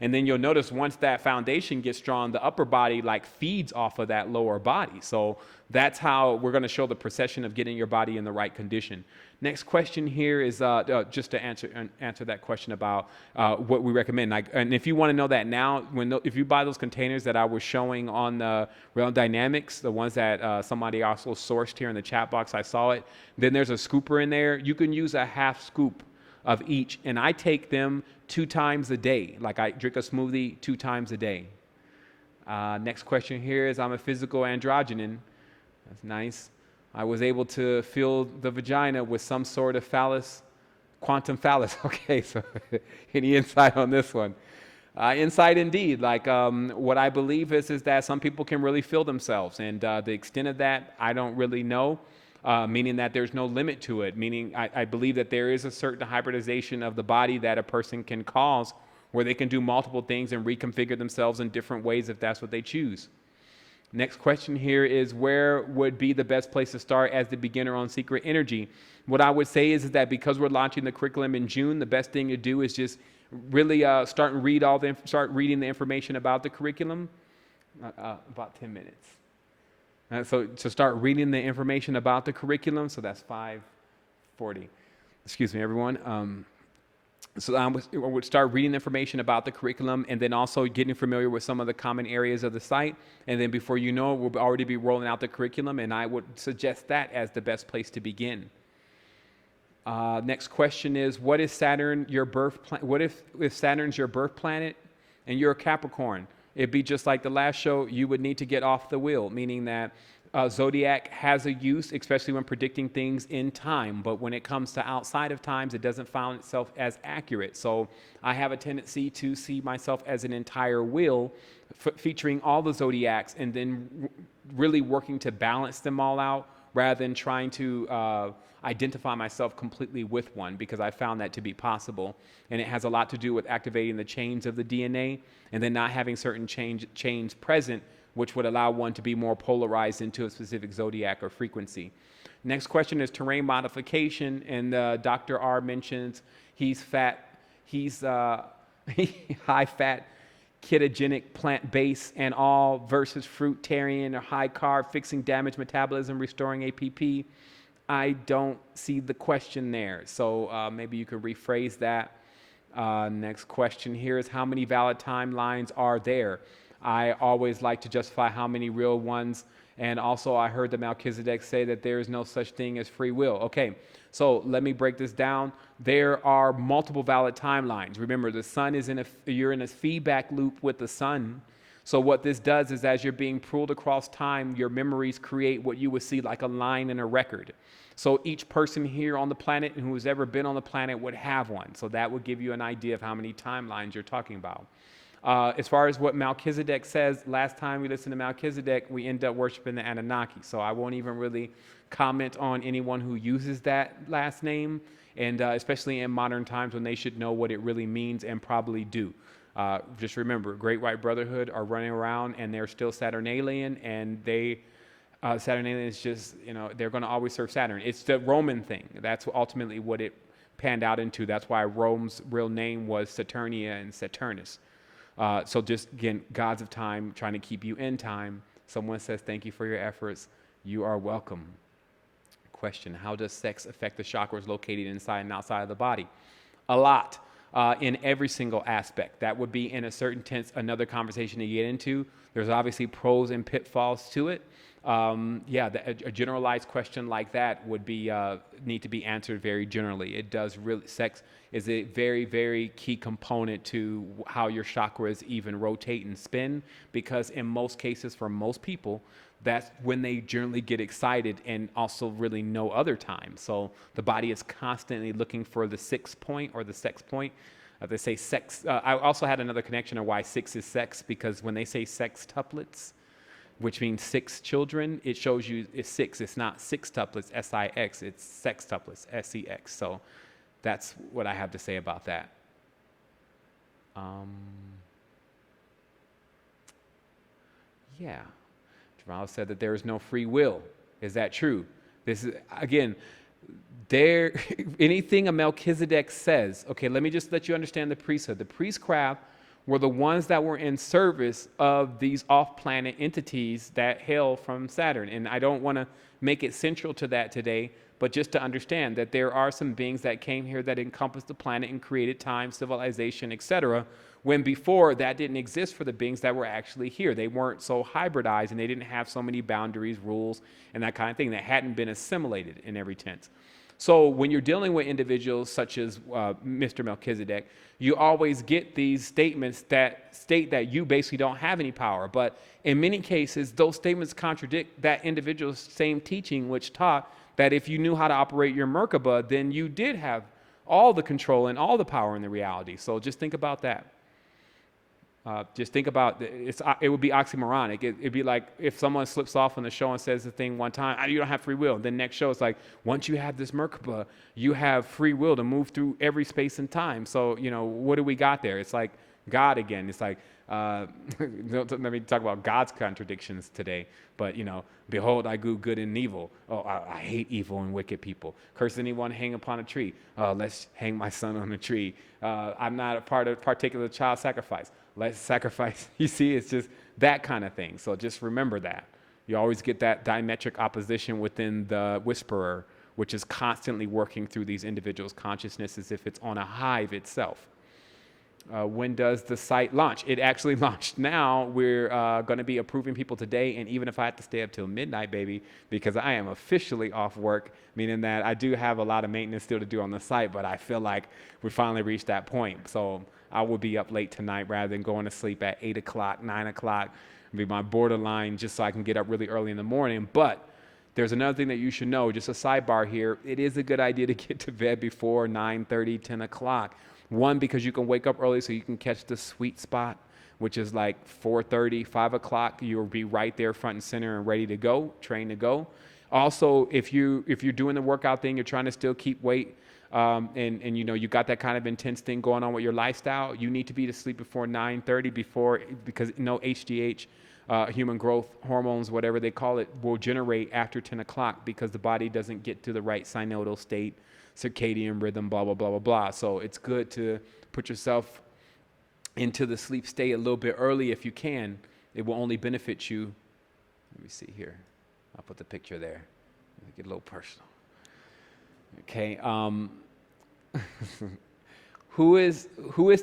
and then you'll notice once that foundation gets strong, the upper body feeds off of that lower body. So that's how we're going to show the procession of getting your body in the right condition. Next question here is just to answer that question about what we recommend. And if you want to know that now, if you buy those containers that I was showing on the Realm Dynamics, the ones that somebody also sourced here in the chat box, I saw it, then there's a scooper in there. You can use a half scoop of each, and I take them 2 times a day. Like, I drink a smoothie 2 times a day. Next question here is, I'm a physical androgynon. That's nice. I was able to fill the vagina with some sort of phallus, quantum phallus. Okay, so any insight on this one? Insight indeed. What I believe is that some people can really feel themselves, and the extent of that, I don't really know. Meaning that there's no limit to it, meaning I believe that there is a certain hybridization of the body that a person can cause, where they can do multiple things and reconfigure themselves in different ways if that's what they choose. Next question here is, where would be the best place to start as the beginner on Secret Energy? What I would say is that because we're launching the curriculum in June, the best thing to do is just really start reading the information about the curriculum. About 10 minutes. So to start reading the information about the curriculum, so that's 5:40. Excuse me, everyone. So I would start reading the information about the curriculum, and then also getting familiar with some of the common areas of the site. And then before you know it, we'll already be rolling out the curriculum, and I would suggest that as the best place to begin. Next question is, what is Saturn your birth planet? What if Saturn's your birth planet and you're a Capricorn? It'd be just like the last show, you would need to get off the wheel, meaning that Zodiac has a use, especially when predicting things in time. But when it comes to outside of times, it doesn't find itself as accurate. So I have a tendency to see myself as an entire wheel featuring all the zodiacs and then really working to balance them all out rather than trying to identify myself completely with one, because I found that to be possible. And it has a lot to do with activating the chains of the DNA and then not having certain chains present, which would allow one to be more polarized into a specific zodiac or frequency. Next question is terrain modification, and Dr. R mentions he's fat, he's high fat, ketogenic, plant-based, and all versus fruitarian or high carb, fixing damaged metabolism, restoring APP. I don't see the question there, so maybe you could rephrase that. Next question here is, how many valid timelines are there? I always like to justify how many real ones. And also I heard the Melchizedek say that there is no such thing as free will. Okay, so let me break this down. There are multiple valid timelines. Remember, the sun is you're in a feedback loop with the sun. So what this does is, as you're being pulled across time, your memories create what you would see like a line in a record. So each person here on the planet and who has ever been on the planet would have one. So that would give you an idea of how many timelines you're talking about. As far as what Melchizedek says, last time we listened to Melchizedek, we end up worshiping the Anunnaki. So I won't even really comment on anyone who uses that last name, and especially in modern times when they should know what it really means and probably do. Just remember, Great White Brotherhood are running around and they're still Saturnalian, and Saturnalian is just, they're going to always serve Saturn. It's the Roman thing. That's ultimately what it panned out into. That's why Rome's real name was Saturnia and Saturnus. So just, again, gods of time, trying to keep you in time. Someone says, thank you for your efforts. You are welcome. Question, how does sex affect the chakras located inside and outside of the body? A lot, in every single aspect. That would be, in a certain tense, another conversation to get into. There's obviously pros and pitfalls to it. A generalized question like that would be need to be answered very generally. It does really, sex is a very, very key component to how your chakras even rotate and spin, because in most cases, for most people, that's when they generally get excited, and also really no other time. So the body is constantly looking for the 6 point or the sex point. They say sex. I also had another connection of why 6 is sex, because when they say sextuplets, which means 6 children, it shows you it's 6. It's not sextuplets, S-I-X. It's sextuplets, S-E-X. So that's what I have to say about that. Jamal said that there is no free will. Is that true? This is, again, anything a Melchizedek says, okay, let me just let you understand the priesthood. The priestcraft were the ones that were in service of these off-planet entities that hail from Saturn. And I don't want to make it central to that today, but just to understand that there are some beings that came here that encompassed the planet and created time, civilization, etc., when before that didn't exist for the beings that were actually here. They weren't so hybridized, and they didn't have so many boundaries, rules, and that kind of thing that hadn't been assimilated in every tense. So when you're dealing with individuals such as Mr. Melchizedek, you always get these statements that state that you basically don't have any power. But in many cases, those statements contradict that individual's same teaching, which taught that if you knew how to operate your Merkaba, then you did have all the control and all the power in the reality. So just think about that. Just think about it would be oxymoronic. It'd be like if someone slips off on the show and says the thing one time, you don't have free will. Then next show it's like, once you have this Merkaba, you have free will to move through every space and time. So, what do we got there? It's like God again. It's like, let me talk about God's contradictions today. But, behold, I do good and evil. Oh, I hate evil and wicked people. Curse anyone hang upon a tree. Let's hang my son on a tree. I'm not a particular child sacrifice. Let's sacrifice. You see, it's just that kind of thing. So just remember that. You always get that diametric opposition within the whisperer, which is constantly working through these individuals' consciousness as if it's on a hive itself. When does the site launch? It actually launched now. We're going to be approving people today, and even if I have to stay up till midnight, baby, because I am officially off work, meaning that I do have a lot of maintenance still to do on the site, but I feel like we finally reached that point. So I will be up late tonight rather than going to sleep at 8 o'clock, 9 o'clock, be my borderline just so I can get up really early in the morning. But there's another thing that you should know, just a sidebar here. It is a good idea to get to bed before 9:30, 10 o'clock. One, because you can wake up early so you can catch the sweet spot, which is like 4:30, 5 o'clock. You'll be right there front and center and ready to go, trained to go. Also, if you're doing the workout thing, you're trying to still keep weight, and you got that kind of intense thing going on with your lifestyle, you need to be to sleep before 9:30 because HGH, human growth hormones, whatever they call it, will generate after 10 o'clock because the body doesn't get to the right synodal state, circadian rhythm, blah, blah, blah, blah, blah. So it's good to put yourself into the sleep state a little bit early if you can. It will only benefit you. Let me see here. I'll put the picture there. Get a little personal. Okay. Who is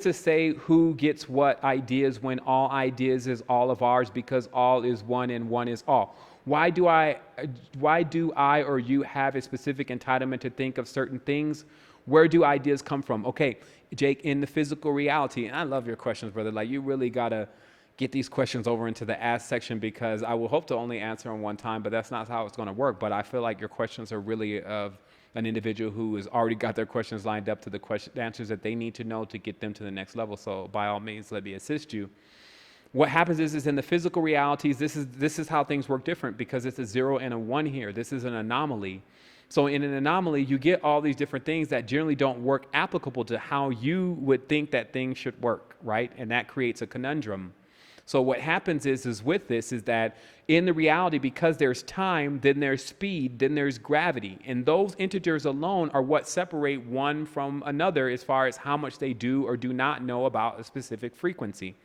to say who gets what ideas when all ideas is all of ours, because all is one and one is all? Why do I or you have a specific entitlement to think of certain things? Where do ideas come from? Okay, Jake, in the physical reality, and I love your questions, brother. Like, you really gotta get these questions over into the ask section, because I will hope to only answer them one time, but that's not how it's gonna work. But I feel like your questions are really of an individual who has already got their questions lined up to the answers that they need to know to get them to the next level. So by all means, let me assist you. What happens is in the physical realities, this is how things work different, because it's a 0 and a 1 here. This is an anomaly. So in an anomaly, you get all these different things that generally don't work applicable to how you would think that things should work, right? And that creates a conundrum. So what happens is with this is that in the reality, because there's time, then there's speed, then there's gravity. And those integers alone are what separate one from another as far as how much they do or do not know about a specific frequency.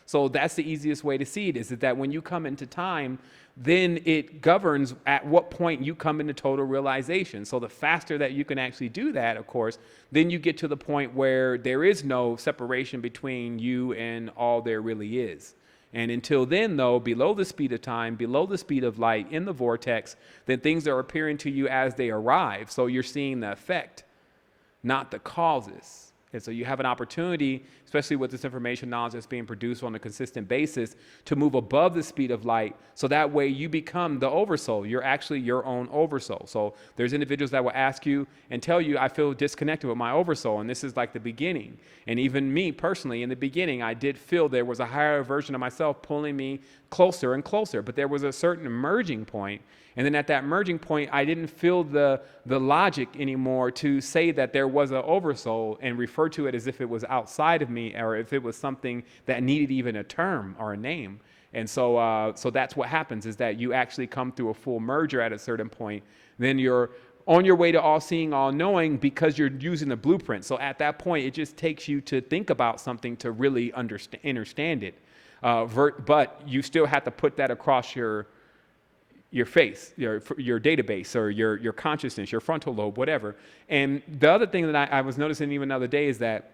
So that's the easiest way to see it, is that when you come into time, then it governs at what point you come into total realization. So the faster that you can actually do that, of course, then you get to the point where there is no separation between you and all there really is. And until then, though, below the speed of time, below the speed of light in the vortex, then things are appearing to you as they arrive. So you're seeing the effect, not the causes. And so you have an opportunity, especially with this information knowledge that's being produced on a consistent basis, to move above the speed of light. So that way you become the oversoul. You're actually your own oversoul. So there's individuals that will ask you and tell you, I feel disconnected with my oversoul. And this is like the beginning. And even me personally, in the beginning, I did feel there was a higher version of myself pulling me closer and closer. But there was a certain merging point. And then at that merging point, I didn't feel the logic anymore to say that there was an oversoul and refer to it as if it was outside of me, or if it was something that needed even a term or a name. And so that's what happens, is that you actually come through a full merger at a certain point. Then you're on your way to all-seeing, all-knowing, because you're using the blueprint. So at that point, it just takes you to think about something to really understand it. But you still have to put that across your face, your database, or your consciousness, your frontal lobe, whatever. And the other thing that I was noticing even the other day is that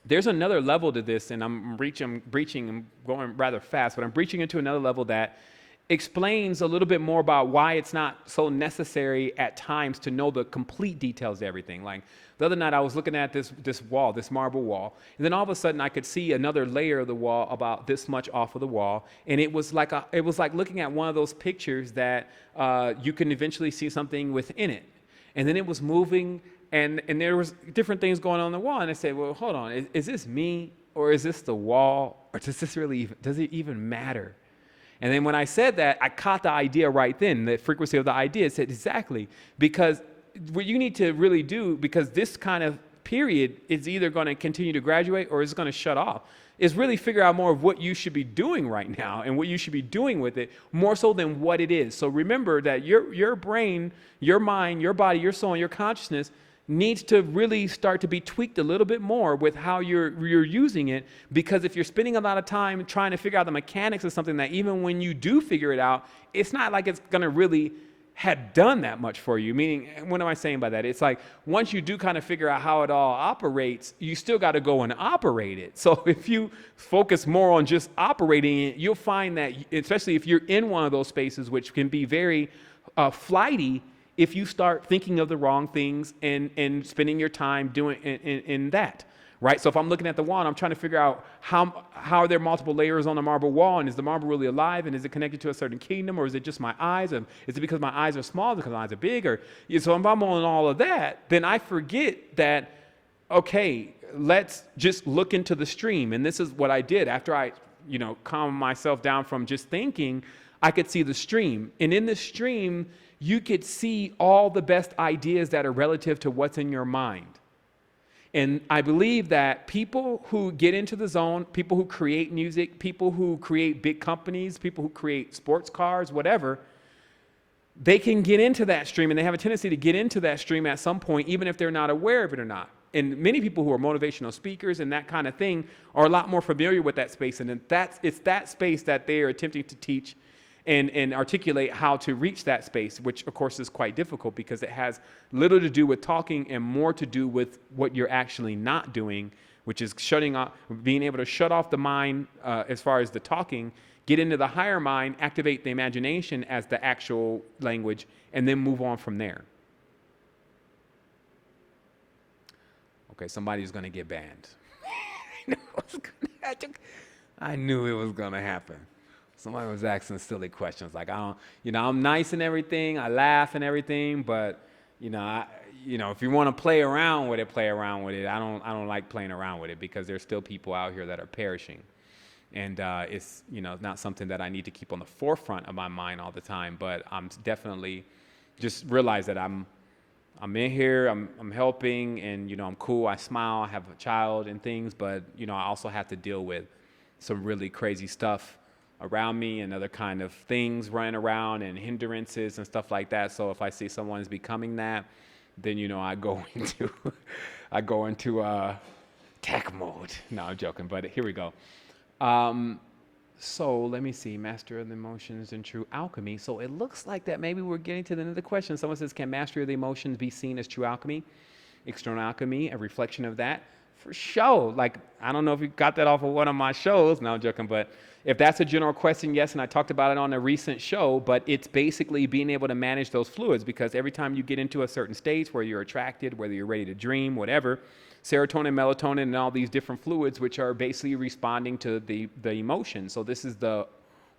there's another level to this, and I'm breaching and going rather fast, but I'm breaching into another level that explains a little bit more about why it's not so necessary at times to know the complete details of everything. Like the other night I was looking at this wall, this marble wall, and then all of a sudden I could see another layer of the wall about this much off of the wall, and it was like looking at one of those pictures that you can eventually see something within it. And then it was moving, and there was different things going on the wall, and I said, well, hold on, is this me, or is this the wall, or does it even matter? And then when I said that, I caught the idea right then, the frequency of the idea. It said, exactly, because what you need to really do, because this kind of period is either going to continue to graduate or it's going to shut off, is really figure out more of what you should be doing right now and what you should be doing with it, more so than what it is. So remember that your brain, your mind, your body, your soul, and your consciousness needs to really start to be tweaked a little bit more with how you're using it, because if you're spending a lot of time trying to figure out the mechanics of something that even when you do figure it out, it's not like it's going to really have done that much for you. Meaning, what am I saying by that? It's like once you do kind of figure out how it all operates, you still got to go and operate it. So if you focus more on just operating it, you'll find that, especially if you're in one of those spaces, which can be very flighty, if you start thinking of the wrong things and spending your time doing in that, right? So if I'm looking at the wall and I'm trying to figure out how are there multiple layers on the marble wall, and is the marble really alive, and is it connected to a certain kingdom, or is it just my eyes, and is it because my eyes are small, because my eyes are big, or so if I'm on all of that, then I forget that, okay, let's just look into the stream. And this is what I did after I, calmed myself down from just thinking. I could see the stream, and in the stream, you could see all the best ideas that are relative to what's in your mind. And I believe that people who get into the zone, people who create music, people who create big companies, people who create sports cars, whatever, they can get into that stream, and they have a tendency to get into that stream at some point, even if they're not aware of it or not. And many people who are motivational speakers and that kind of thing are a lot more familiar with that space. And it's that space that they are attempting to teach and articulate how to reach that space, which of course is quite difficult because it has little to do with talking and more to do with what you're actually not doing, which is shutting off, being able to shut off the mind as far as the talking, get into the higher mind, activate the imagination as the actual language, and then move on from there. Okay, somebody's going to get banned. I knew it was going to happen. Somebody was asking silly questions like, I'm nice and everything, I laugh and everything, but if you want to play around with it, play around with it. I don't like playing around with it because there's still people out here that are perishing, and it's not something that I need to keep on the forefront of my mind all the time. But I'm definitely just realize that I'm in here, I'm helping, and I'm cool. I smile, I have a child and things, but I also have to deal with some really crazy stuff around me and other kind of things running around and hindrances and stuff like that. So if I see someone's becoming that, then I go into tech mode. No, I'm joking, but here we go. So let me see, master of the emotions and true alchemy. So it looks like that maybe we're getting to the end of the question. Someone says, can mastery of the emotions be seen as true alchemy? External alchemy, a reflection of that? For sure. Like, I don't know if you got that off of one of my shows. No, I'm joking. But if that's a general question, yes, and I talked about it on a recent show, but it's basically being able to manage those fluids, because every time you get into a certain state where you're attracted, whether you're ready to dream, whatever, serotonin, melatonin, and all these different fluids, which are basically responding to the emotion. So this is the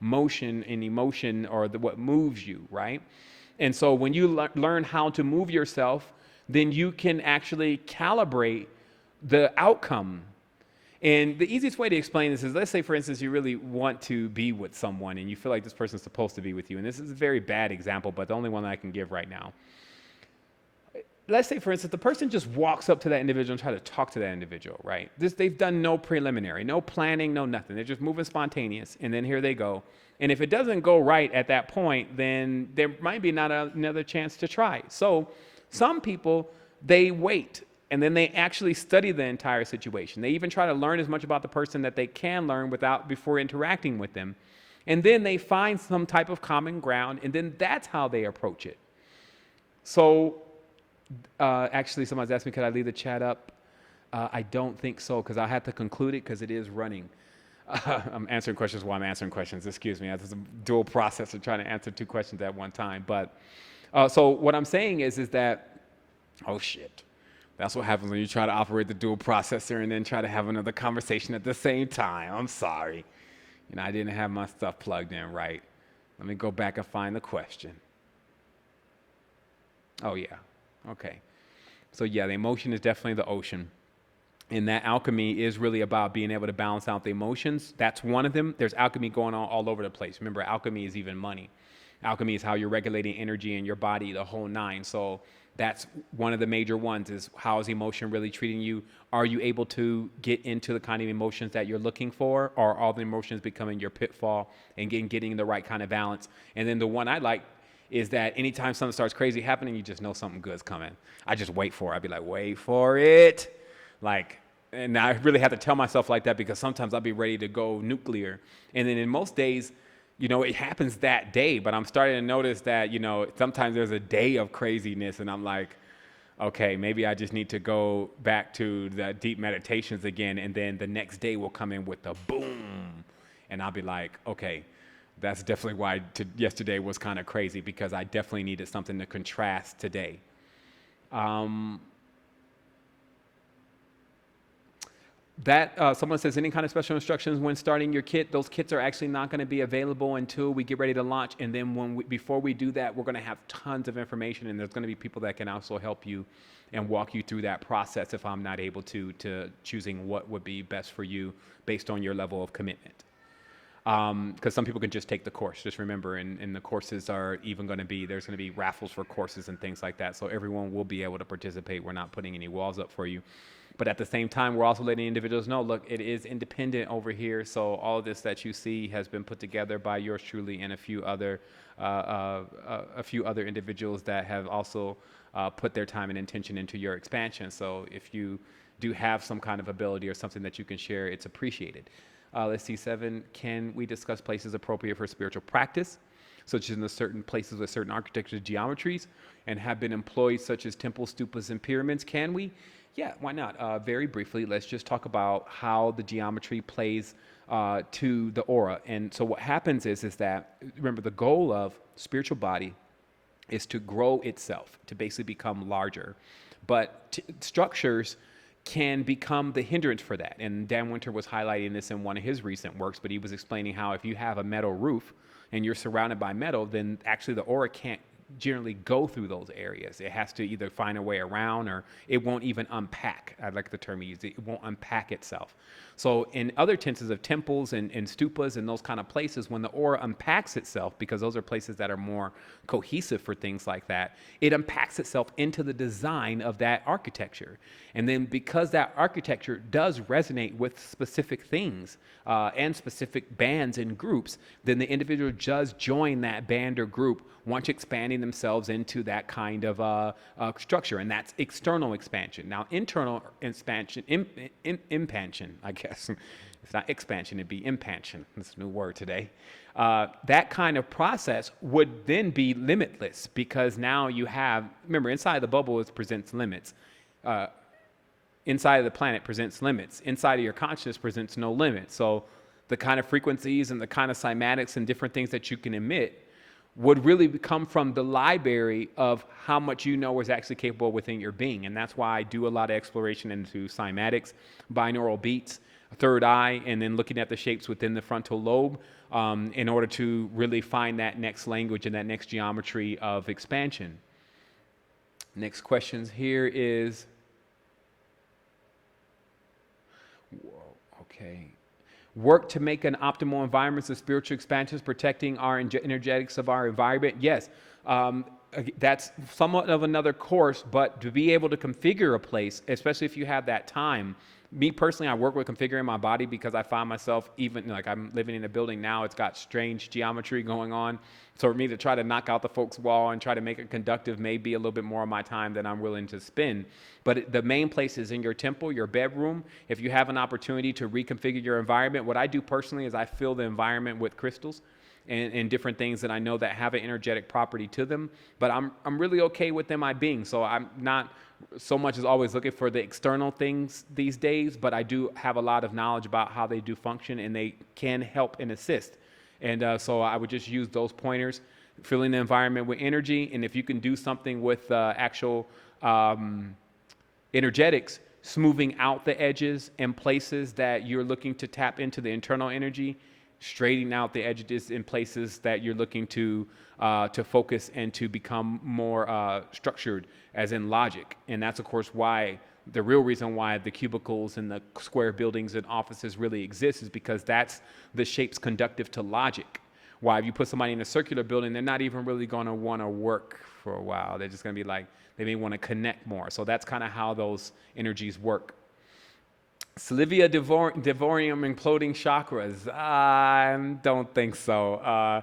motion and emotion, or what moves you, right? And so when you learn how to move yourself, then you can actually calibrate the outcome. And the easiest way to explain this is, let's say, for instance, you really want to be with someone and you feel like this person's supposed to be with you. And this is a very bad example, but the only one that I can give right now. Let's say, for instance, the person just walks up to that individual and try to talk to that individual, right? They've done no preliminary, no planning, no nothing. They're just moving spontaneous, and then here they go. And if it doesn't go right at that point, then there might be not another chance to try. So some people, they wait, and then they actually study the entire situation. They even try to learn as much about the person that they can learn before interacting with them. And then they find some type of common ground, and then that's how they approach it. So actually, someone's asked me, could I leave the chat up? I don't think so, because I have to conclude it because it is running. I'm answering questions while I'm answering questions. Excuse me. It's a dual process of trying to answer two questions at one time. But so what I'm saying is that, oh shit. That's what happens when you try to operate the dual processor and then try to have another conversation at the same time. I'm sorry. I didn't have my stuff plugged in right. Let me go back and find the question. Oh, yeah. Okay. So, yeah, the emotion is definitely the ocean. And that alchemy is really about being able to balance out the emotions. That's one of them. There's alchemy going on all over the place. Remember, alchemy is even money. Alchemy is how you're regulating energy in your body, the whole nine. So that's one of the major ones, is how is emotion really treating you? Are you able to get into the kind of emotions that you're looking for? Or are all the emotions becoming your pitfall and getting the right kind of balance? And then the one I like is that anytime something starts crazy happening, you just know something good's coming. I just wait for it. I'd be like, wait for it. And I really have to tell myself like that, because sometimes I'll be ready to go nuclear. And then in most days, it happens that day, but I'm starting to notice that, sometimes there's a day of craziness and I'm like, okay, maybe I just need to go back to the deep meditations again. And then the next day will come in with the boom. And I'll be like, okay, that's definitely why yesterday was kind of crazy, because I definitely needed something to contrast today. That someone says any kind of special instructions when starting your kit, those kits are actually not going to be available until we get ready to launch. And then before we do that, we're going to have tons of information, and there's going to be people that can also help you and walk you through that process if I'm not able to choosing what would be best for you based on your level of commitment. Because some people can just take the course. Just remember, and the courses are even going to be, there's going to be raffles for courses and things like that. So everyone will be able to participate. We're not putting any walls up for you. But at the same time, we're also letting individuals know, look, it is independent over here. So all of this that you see has been put together by yours truly and a few other individuals that have also put their time and intention into your expansion. So if you do have some kind of ability or something that you can share, it's appreciated. Let's see, 7, can we discuss places appropriate for spiritual practice, such as in the certain places with certain architecture geometries and have been employed, such as temples, stupas, and pyramids? Can we? Yeah, why not? Very briefly, let's just talk about how the geometry plays to the aura. And so what happens is that, remember, the goal of spiritual body is to grow itself, to basically become larger. But structures can become the hindrance for that. And Dan Winter was highlighting this in one of his recent works, but he was explaining how if you have a metal roof and you're surrounded by metal, then actually the aura can't generally go through those areas. It has to either find a way around, or it won't even unpack. I like the term he used. It won't unpack itself. So in other tenses of temples and stupas and those kind of places, when the aura unpacks itself, because those are places that are more cohesive for things like that, it unpacks itself into the design of that architecture. And then because that architecture does resonate with specific things and specific bands and groups, then the individual does join that band or group once expanding themselves into that kind of structure. And that's external expansion. Now, internal expansion, impansion, I guess. It's not expansion, it'd be impansion. That's a new word today. That kind of process would then be limitless, because now you have, remember, inside the bubble it presents limits. Inside of the planet presents limits. Inside of your consciousness presents no limits. So the kind of frequencies and the kind of cymatics and different things that you can emit would really come from the library of how much you know is actually capable within your being. And that's why I do a lot of exploration into cymatics, binaural beats, third eye, and then looking at the shapes within the frontal lobe in order to really find that next language and that next geometry of expansion. Next questions here is, okay. Work to make an optimal environment of spiritual expansions, protecting our energetics of our environment. Yes, that's somewhat of another course, but to be able to configure a place, especially if you have that time. Me personally, I work with configuring my body because I find myself, even like I'm living in a building now, it's got strange geometry going on. So for me to try to knock out the folks' wall and try to make it conductive may be a little bit more of my time than I'm willing to spend. But the main place is in your temple, your bedroom. If you have an opportunity to reconfigure your environment, what I do personally is I fill the environment with crystals and different things that I know that have an energetic property to them. But I'm really okay with them being. So I'm not so much as always looking for the external things these days, but I do have a lot of knowledge about how they do function, and they can help and assist. And so I would just use those pointers, filling the environment with energy. And if you can do something with actual energetics, smoothing out the edges and places that you're looking to tap into the internal energy, straightening out the edges in places that you're looking to focus and to become more structured, as in logic. And that's, of course, why the real reason why the cubicles and the square buildings and offices really exist is because that's the shapes conductive to logic. Why, if you put somebody in a circular building, they're not even really going to want to work for a while. They're just going to be like, they may want to connect more. So that's kind of how those energies work. Sylvia Devorium imploding chakras. I don't think so.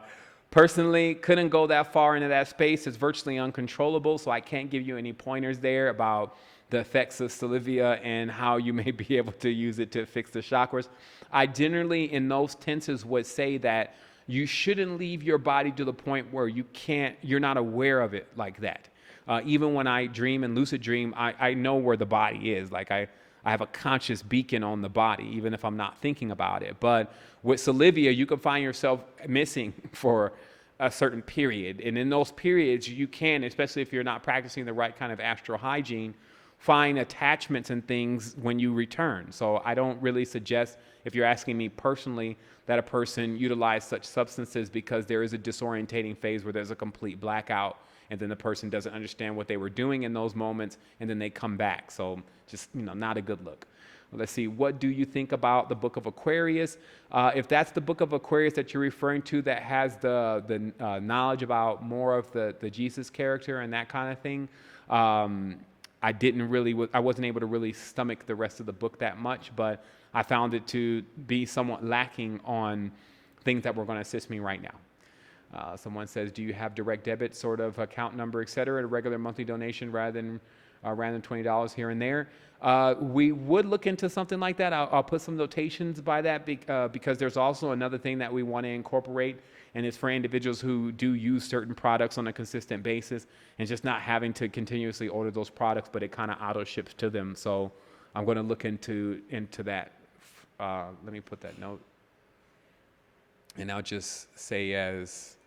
Personally, couldn't go that far into that space. It's virtually uncontrollable, so I can't give you any pointers there about the effects of Sylvia and how you may be able to use it to fix the chakras. I generally, in those tenses, would say that you shouldn't leave your body to the point where you're not aware of it like that. Even when I dream and lucid dream, I know where the body is. Like I have a conscious beacon on the body, even if I'm not thinking about it. But with Sylvia, you can find yourself missing for a certain period. And in those periods, you can, especially if you're not practicing the right kind of astral hygiene, find attachments and things when you return. So I don't really suggest, if you're asking me personally, that a person utilize such substances, because there is a disorientating phase where there's a complete blackout, and then the person doesn't understand what they were doing in those moments, and then they come back. So just, not a good look. Let's see, what do you think about the Book of Aquarius? If that's the Book of Aquarius that you're referring to, that has the knowledge about more of the Jesus character and that kind of thing, I wasn't able to really stomach the rest of the book that much, but I found it to be somewhat lacking on things that were going to assist me right now. Someone says, do you have direct debit sort of account number, et cetera, a regular monthly donation rather than random $20 here and there? We would look into something like that. I'll put some notations by that because there's also another thing that we want to incorporate, and it's for individuals who do use certain products on a consistent basis and just not having to continuously order those products, but it kind of auto ships to them. So I'm going to look into that. Let me put that note. And I'll just say as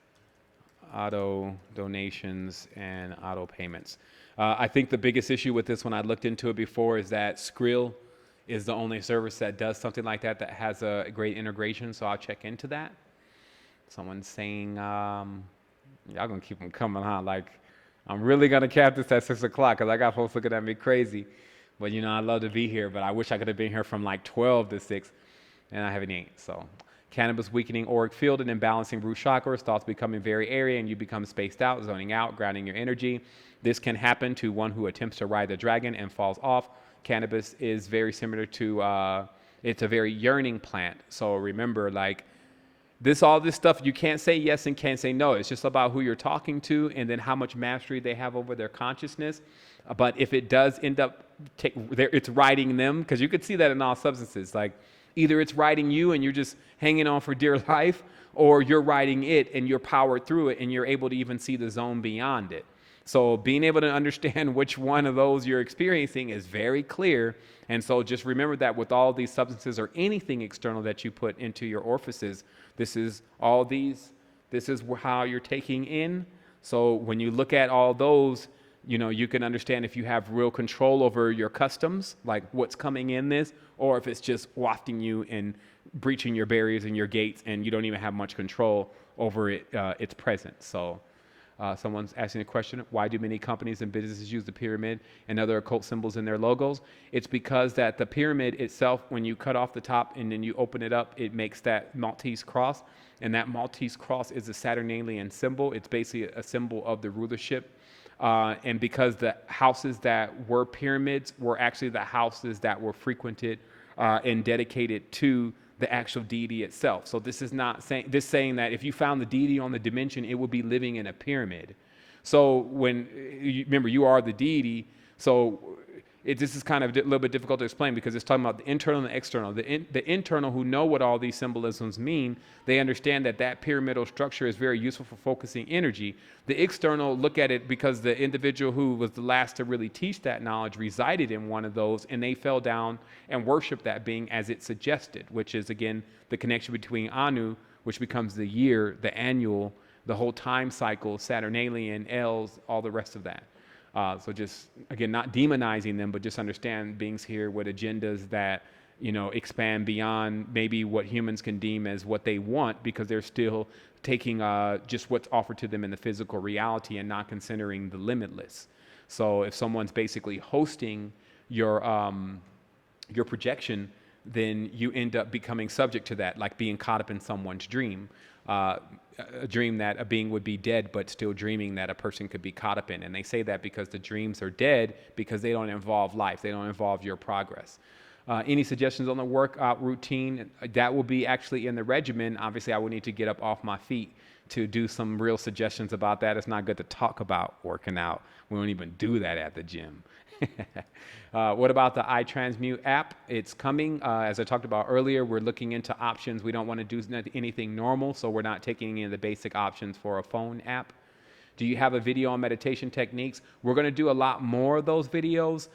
auto donations and auto payments. I think the biggest issue with this, when I looked into it before, is that Skrill is the only service that does something like that has a great integration. So I'll check into that. Someone's saying, y'all gonna keep them coming, huh? Like, I'm really gonna cap this at 6 o'clock because I got folks looking at me crazy. But I love to be here, but I wish I could have been here from like 12 to 6, and I haven't eaten. So cannabis weakening auric field and imbalancing root chakras, thoughts becoming very airy, and you become spaced out, zoning out, grounding your energy. This can happen to one who attempts to ride the dragon and falls off. Cannabis is very similar to, it's a very yearning plant. So remember, like, all this stuff, you can't say yes and can't say no. It's just about who you're talking to and then how much mastery they have over their consciousness. But if it does end up, it's riding them, because you could see that in all substances. Like, either it's riding you and you're just hanging on for dear life, or you're riding it and you're powered through it and you're able to even see the zone beyond it. So being able to understand which one of those you're experiencing is very clear. And so just remember that with all these substances or anything external that you put into your orifices, this is how you're taking in. So when you look at all those, you can understand if you have real control over your customs, like what's coming in this, or if it's just wafting you and breaching your barriers and your gates, and you don't even have much control over its presence. So someone's asking a question, why do many companies and businesses use the pyramid and other occult symbols in their logos? It's because that the pyramid itself, when you cut off the top and then you open it up, it makes that Maltese cross. And that Maltese cross is a Saturnalian symbol. It's basically a symbol of the rulership. And because the houses that were pyramids were actually the houses that were frequented and dedicated to the actual deity itself. So this is not saying that if you found the deity on the dimension, it would be living in a pyramid. So remember, you are the deity. So this is kind of a little bit difficult to explain, because it's talking about the internal and the external. The internal, who know what all these symbolisms mean, they understand that pyramidal structure is very useful for focusing energy. The external look at it because the individual who was the last to really teach that knowledge resided in one of those, and they fell down and worshiped that being as it suggested, which is, again, the connection between Anu, which becomes the year, the annual, the whole time cycle, Saturnalian, Els, all the rest of that. So just, again, not demonizing them, but just understand beings here with agendas that, expand beyond maybe what humans can deem as what they want, because they're still taking just what's offered to them in the physical reality and not considering the limitless. So if someone's basically hosting your projection, then you end up becoming subject to that, like being caught up in someone's dream. A dream that a being would be dead, but still dreaming that a person could be caught up in. And they say that because the dreams are dead, because they don't involve life. They don't involve your progress. Any suggestions on the workout routine? That will be actually in the regimen. Obviously, I would need to get up off my feet to do some real suggestions about that. It's not good to talk about working out. We don't even do that at the gym. What about the iTransmute app? It's coming. As I talked about earlier, we're looking into options. We don't want to do anything normal, so we're not taking any of the basic options for a phone app. Do you have a video on meditation techniques? We're going to do a lot more of those videos.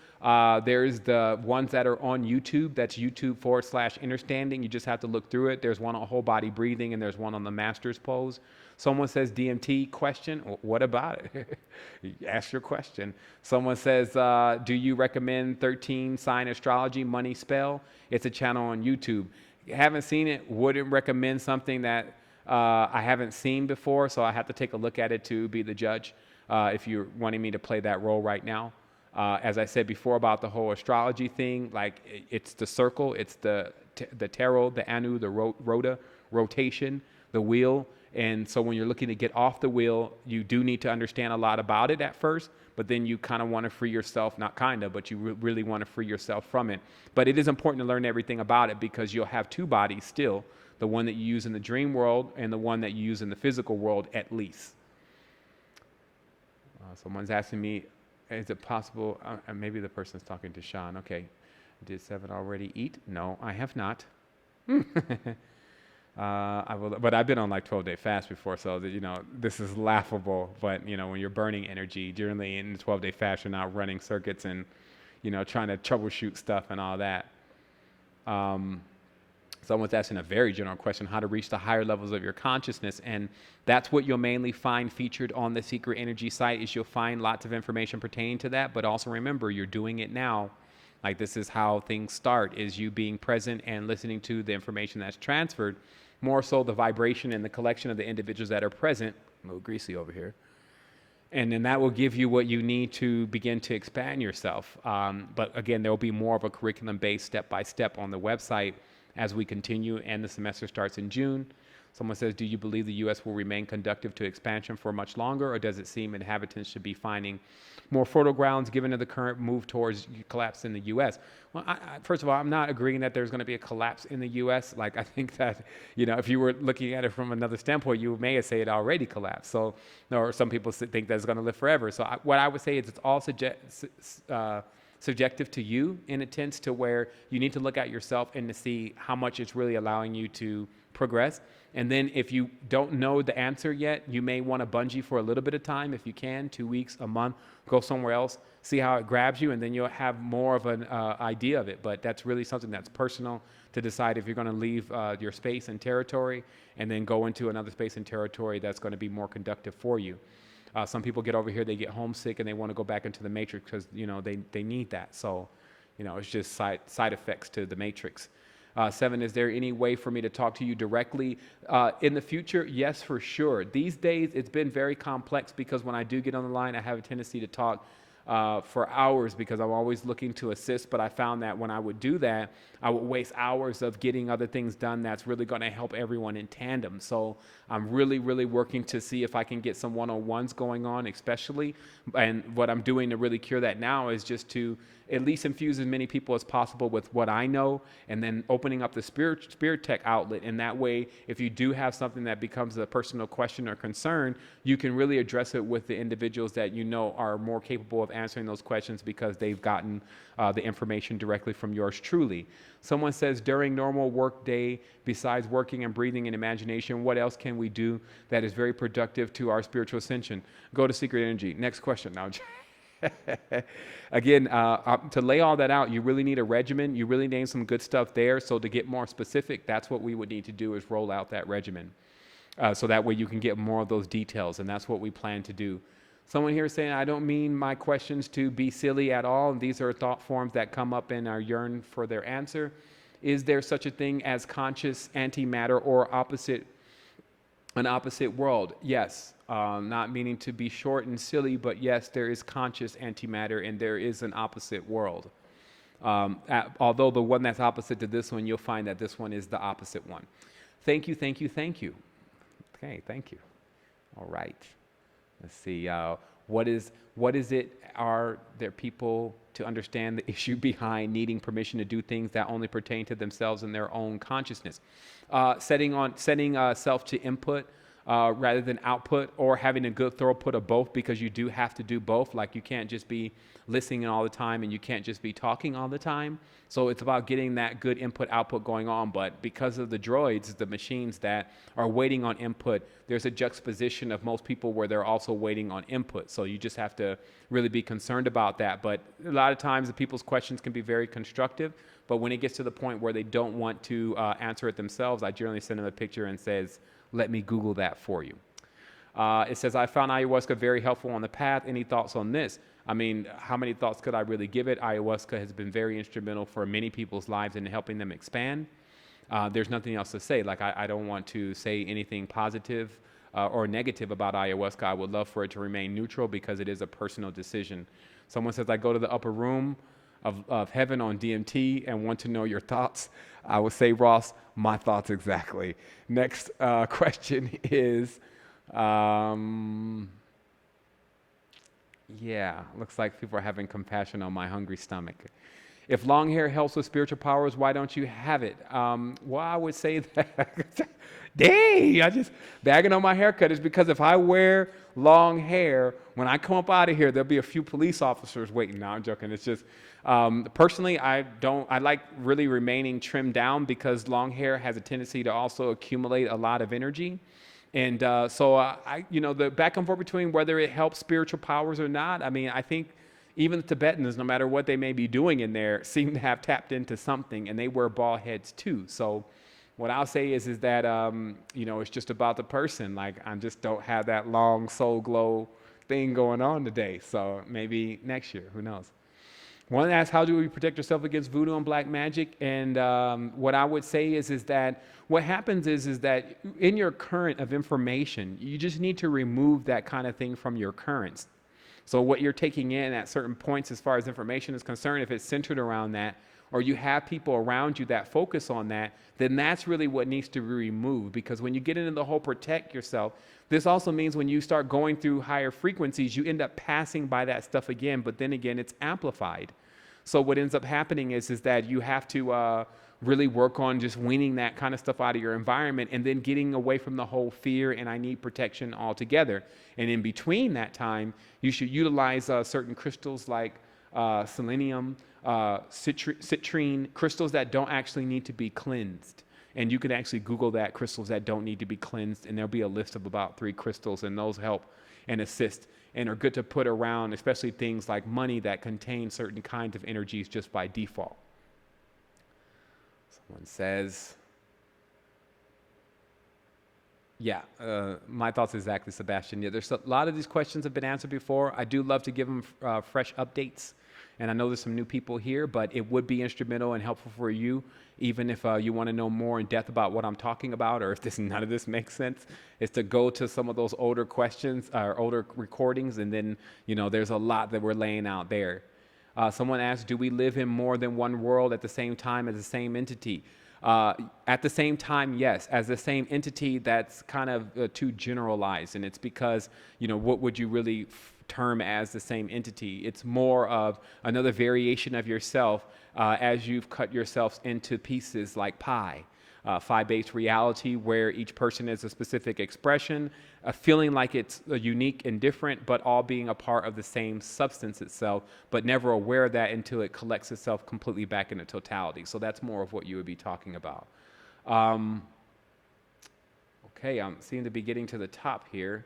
There's the ones that are on YouTube. That's YouTube/Understanding. You just have to look through it. There's one on whole body breathing, and there's one on the master's pose. Someone says DMT question. What about it? Ask your question. Someone says, do you recommend 13 sign astrology money spell? It's a channel on YouTube. Haven't seen it. Wouldn't recommend something that I haven't seen before, so I have to take a look at it to be the judge if you're wanting me to play that role right now. As I said before about the whole astrology thing, like it's the circle, it's the tarot, the anu, the rota, rotation, the wheel. And so when you're looking to get off the wheel, you do need to understand a lot about it at first, but then you kind of want to free yourself, not kind of, but you really want to free yourself from it. But it is important to learn everything about it because you'll have two bodies still, the one that you use in the dream world and the one that you use in the physical world at least. Someone's asking me, is it possible, maybe the person's talking to Sean, okay. Did 7 already eat? No, I have not. I will, but I've been on like 12-day fast before, so that, this is laughable. But when you're burning energy, generally in the 12-day fast, you're not running circuits and trying to troubleshoot stuff and all that. Someone's asking a very general question: how to reach the higher levels of your consciousness, and that's what you'll mainly find featured on the Secret Energy site. Is you'll find lots of information pertaining to that, but also remember you're doing it now. Like this is how things start: is you being present and listening to the information that's transferred. More so the vibration and the collection of the individuals that are present. A little greasy over here. And then that will give you what you need to begin to expand yourself. But again, there will be more of a curriculum-based step-by-step on the website as we continue, and the semester starts in June. Someone says, do you believe the U.S. will remain conducive to expansion for much longer, or does it seem inhabitants should be finding more fertile grounds given the current move towards collapse in the U.S.? Well, first of all, I'm not agreeing that there's going to be a collapse in the U.S. Like, I think that, if you were looking at it from another standpoint, you may say it already collapsed. So, or some people think that it's going to live forever. So what I would say is it's all subjective to you, in a sense, to where you need to look at yourself and to see how much it's really allowing you to progress. And then if you don't know the answer yet, you may want to bungee for a little bit of time if you can, 2 weeks, a month, go somewhere else, see how it grabs you, and then you'll have more of an idea of it. But that's really something that's personal to decide if you're going to leave your space and territory and then go into another space and territory that's going to be more conductive for you. Some people get over here, they get homesick, and they want to go back into the matrix because, they need that. So, it's just side effects to the matrix. 7, is there any way for me to talk to you directly in the future? Yes, for sure. These days, it's been very complex because when I do get on the line, I have a tendency to talk for hours because I'm always looking to assist. But I found that when I would do that, I would waste hours of getting other things done that's really going to help everyone in tandem. So I'm really, really working to see if I can get some one-on-ones going on, especially. And what I'm doing to really cure that now is just to at least infuse as many people as possible with what I know, and then opening up the spirit tech outlet. And that way, if you do have something that becomes a personal question or concern, you can really address it with the individuals that are more capable of answering those questions because they've gotten the information directly from yours truly. Someone says, during normal work day, besides working and breathing and imagination, what else can we do that is very productive to our spiritual ascension? Go to Secret Energy. Next question now. Again, to lay all that out, you really need a regimen. You really need some good stuff there. So to get more specific, that's what we would need to do, is roll out that regimen. So that way you can get more of those details. And that's what we plan to do. Someone here is saying, I don't mean my questions to be silly at all. And these are thought forms that come up in our yearn for their answer. Is there such a thing as conscious antimatter or an opposite world? Yes. Not meaning to be short and silly, but yes, there is conscious antimatter and there is an opposite world. Although the one that's opposite to this one, you'll find that this one is the opposite one. Thank you, thank you, thank you. Okay, thank you. All right. Let's see. What is it? Are there people to understand the issue behind needing permission to do things that only pertain to themselves and their own consciousness? Setting self to input. rather than output, or having a good throughput of both, because you do have to do both. Like, you can't just be listening all the time and you can't just be talking all the time. So it's about getting that good input output going on. But because of the droids, the machines that are waiting on input, there's a juxtaposition of most people where they're also waiting on input. So you just have to really be concerned about that. But a lot of times the people's questions can be very constructive, but when it gets to the point where they don't want to answer it themselves, I generally send them a picture and says, let me Google that for you. It says, I found ayahuasca very helpful on the path. Any thoughts on this? I mean, how many thoughts could I really give it? Ayahuasca has been very instrumental for many people's lives in helping them expand. There's nothing else to say. Like, I don't want to say anything positive or negative about ayahuasca. I would love for it to remain neutral because it is a personal decision. Someone says, I go to the upper room of heaven on DMT and want to know your thoughts. I would say, Ross, my thoughts exactly. Next question is, yeah, looks like people are having compassion on my hungry stomach. If long hair helps with spiritual powers, why don't you have it? Well, I would say that, dang, I just bagging on my haircut is because if I wear long hair, when I come up out of here, there'll be a few police officers waiting. No, I'm joking. It's just, personally, I like really remaining trimmed down because long hair has a tendency to also accumulate a lot of energy. And the back and forth between whether it helps spiritual powers or not, I mean, I think even the Tibetans, no matter what they may be doing in there, seem to have tapped into something, and they wear bald heads too. So what I'll say is that, it's just about the person. Like, I just don't have that long soul glow thing going on today. So maybe next year, who knows? One asks, how do we protect yourself against voodoo and black magic? And what I would say is that what happens is that in your current of information, you just need to remove that kind of thing from your currents. So what you're taking in at certain points as far as information is concerned, if it's centered around that, or you have people around you that focus on that, then that's really what needs to be removed. Because when you get into the whole protect yourself, this also means when you start going through higher frequencies, you end up passing by that stuff again, but then again, it's amplified. So what ends up happening is that you have to really work on just weaning that kind of stuff out of your environment, and then getting away from the whole fear and I need protection altogether. And in between that time, you should utilize certain crystals like selenium, citrine, crystals that don't actually need to be cleansed. And you can actually Google that, crystals that don't need to be cleansed, and there'll be a list of about 3 crystals, and those help and assist and are good to put around, especially things like money that contain certain kinds of energies just by default. Someone says, my thoughts exactly, Sebastian. Yeah, there's a lot of these questions have been answered before. I do love to give them fresh updates. And I know there's some new people here, but it would be instrumental and helpful for you, even if you want to know more in depth about what I'm talking about, or if none of this makes sense, is to go to some of those older questions or older recordings, and then, there's a lot that we're laying out there. Someone asked, do we live in more than one world at the same time as the same entity? At the same time, yes. As the same entity, that's kind of too generalized, and it's because, what would you really term as the same entity? It's more of another variation of yourself as you've cut yourselves into pieces like pie. Phi-based reality, where each person is a specific expression, feeling like it's unique and different, but all being a part of the same substance itself, but never aware of that until it collects itself completely back into totality. So that's more of what you would be talking about. Okay, I'm seem to be getting to the top here.